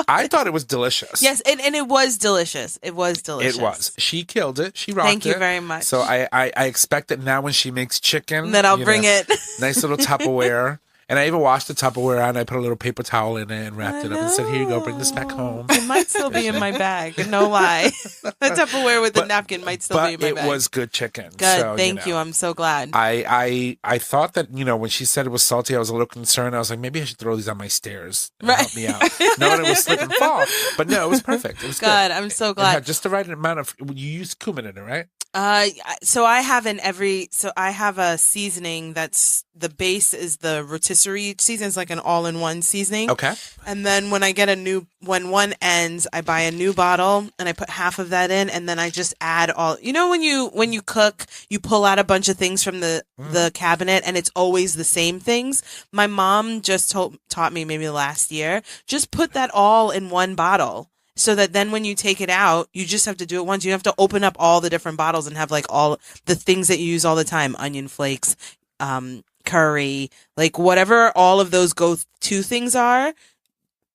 I thought it was delicious. Yes, and it was delicious. It was delicious. It was. She killed it. She rocked it. Thank you very much. So I expect that now when she makes chicken, that I'll bring it. Nice little Tupperware. And I even washed the Tupperware out, and I put a little paper towel in it and wrapped it up and said, here you go, bring this back home. It might still be in my bag. No lie. The Tupperware with the napkin might still be in my bag. But it was good chicken. Good. So, Thank you. I'm so glad. I thought that, when she said it was salty, I was a little concerned. I was like, maybe I should throw these on my stairs and help me out. Knowing it was slip and fall. But no, it was perfect. It was good. I'm so glad. It had just the right amount of, you used cumin in it, right? So I have a seasoning that's the base is the rotisserie seasoning. It's like an all-in-one seasoning. Okay. And then when when one ends, I buy a new bottle and I put half of that in, and then I just add all. When you cook, you pull out a bunch of things from the cabinet, and it's always the same things. My mom just taught me maybe last year, just put that all in one bottle. So that then when you take it out, you just have to do it once. You have to open up all the different bottles and have like all the things that you use all the time. Onion flakes, curry, like whatever all of those go-to things are,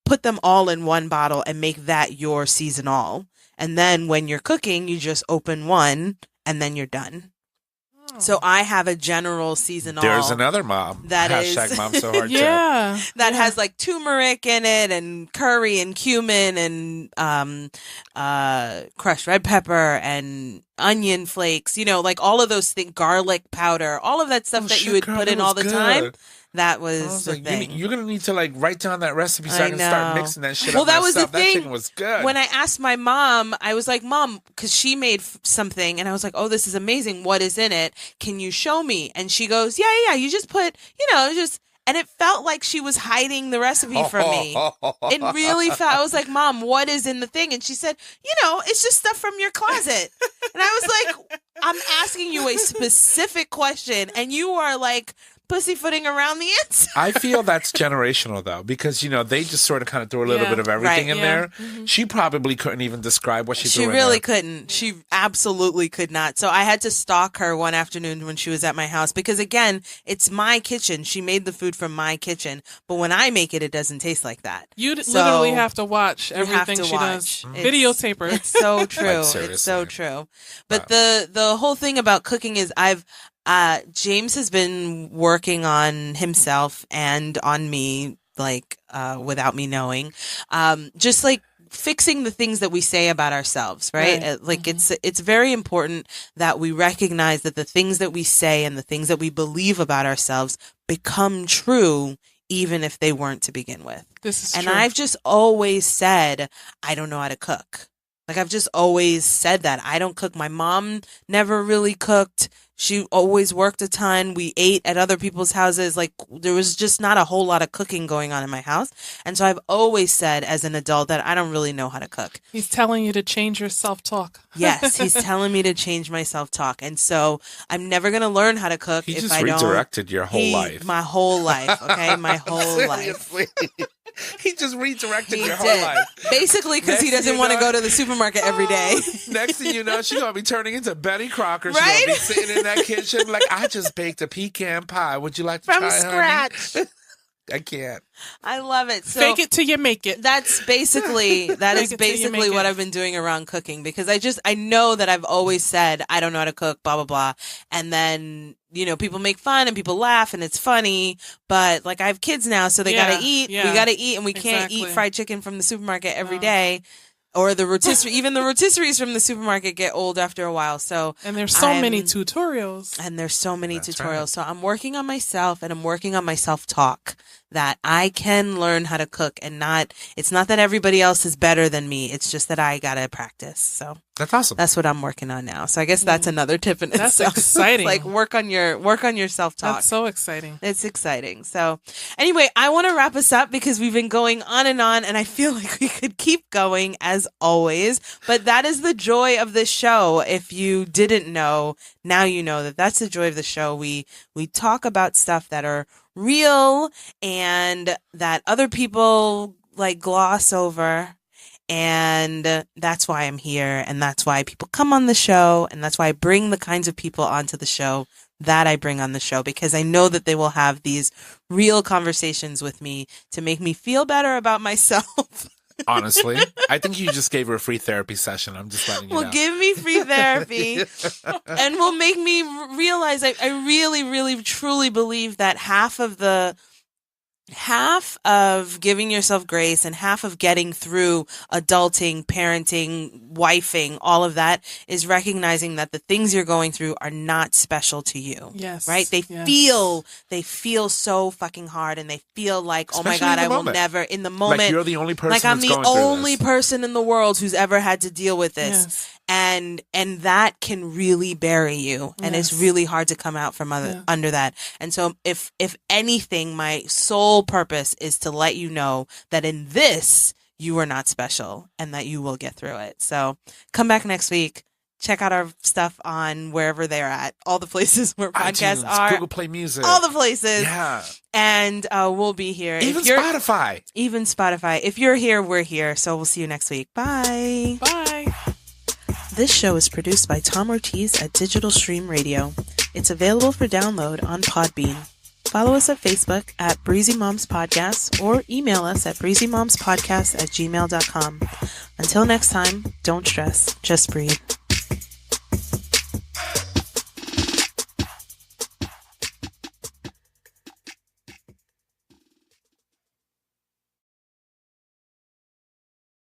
put them all in one bottle and make that your seasonal. And then when you're cooking, you just open one and then you're done. So I have a general seasonal. There's another mom. That Hashtag is, mom so hard. That has like turmeric in it and curry and cumin and crushed red pepper and onion flakes. Like all of those things, garlic powder, all of that stuff that you would put in all the time. That was the thing. You're going to need to write down that recipe so I can start mixing that shit up. Well, that was the thing. That chicken was good. When I asked my mom, I was like, Mom, because she made something, and I was like, oh, this is amazing. What is in it? Can you show me? And she goes, yeah. You just put, and it felt like she was hiding the recipe from me. It really felt, I was like, Mom, what is in the thing? And she said, it's just stuff from your closet. And I was like, I'm asking you a specific question, and you are like, pussyfooting around the inside. I feel that's generational though, because they just sort of kind of threw a little bit of everything in there. Mm-hmm. She probably couldn't even describe what she threw in there. She really couldn't. She absolutely could not. So I had to stalk her one afternoon when she was at my house because again, it's my kitchen. She made the food from my kitchen, but when I make it, it doesn't taste like that. You literally have to watch everything she does. Videotape her. It's so true. It's so true. But the whole thing about cooking is James has been working on himself and on me, without me knowing, just like fixing the things that we say about ourselves, right? It's very important that we recognize that the things that we say and the things that we believe about ourselves become true, even if they weren't to begin with. This is true. And I've just always said, I don't know how to cook. I've just always said that. I don't cook. My mom never really cooked. She always worked a ton. We ate at other people's houses. There was just not a whole lot of cooking going on in my house. And so I've always said as an adult that I don't really know how to cook. He's telling you to change your self-talk. Yes, he's telling me to change my self-talk. And so I'm never going to learn how to cook if I don't. He just redirected your whole life. My whole life, okay? My whole life. He just redirected your whole life. Basically because he doesn't want to go to the supermarket every day. Next thing you know, she's going to be turning into Betty Crocker. She's going to be sitting in that kitchen I just baked a pecan pie. Would you like to try it, from scratch? I can't. I love it. So fake it till you make it. That's basically what I've been doing around cooking, because I know that I've always said I don't know how to cook, blah blah blah, and then people make fun and people laugh and it's funny, but like I have kids now, so they gotta eat. We gotta eat, and we can't eat fried chicken from the supermarket every day. Or the rotisserie, even the rotisseries from the supermarket get old after a while. So there's so many tutorials. Right. So I'm working on myself, and I'm working on my self-talk that I can learn how to cook, and it's not that everybody else is better than me. It's just that I gotta practice. So that's awesome. That's what I'm working on now. So I guess that's another tip in itself. That's exciting. Like work on your self-talk. That's so exciting. It's exciting. So anyway, I want to wrap us up because we've been going on, and I feel like we could keep going as always. But that is the joy of this show. If you didn't know, now you know that that's the joy of the show. We talk about stuff that are real and that other people like gloss over. And that's why I'm here, and that's why people come on the show, and that's why I bring the kinds of people onto the show that I bring on the show, because I know that they will have these real conversations with me to make me feel better about myself. Honestly, I think you just gave her a free therapy session. I'm just letting you know. Well, give me free therapy and will make me realize I really, really, truly believe that half of giving yourself grace and half of getting through adulting, parenting, wifing, all of that is recognizing that the things you're going through are not special to you. Yes. Right? They feel so fucking hard, and they feel like, especially, oh my God, I will never, in the moment. Like you're the only person like I'm that's the going only through this. person in the world who's ever had to deal with this. Yes. And that can really bury you, and it's really hard to come out from under that. And so if anything, my sole purpose is to let you know that in this, you are not special, and that you will get through it. So come back next week. Check out our stuff on wherever they're at. All the places where podcasts are. Google Play Music. All the places. Yeah. And we'll be here. Even Spotify. Even Spotify. If you're here, we're here. So we'll see you next week. Bye. Bye. This show is produced by Tom Ortiz at Digital Stream Radio. It's available for download on Podbean. Follow us at Facebook at Breezy Moms Podcast, or email us at breezymomspodcast@gmail.com. Until next time, don't stress, just breathe.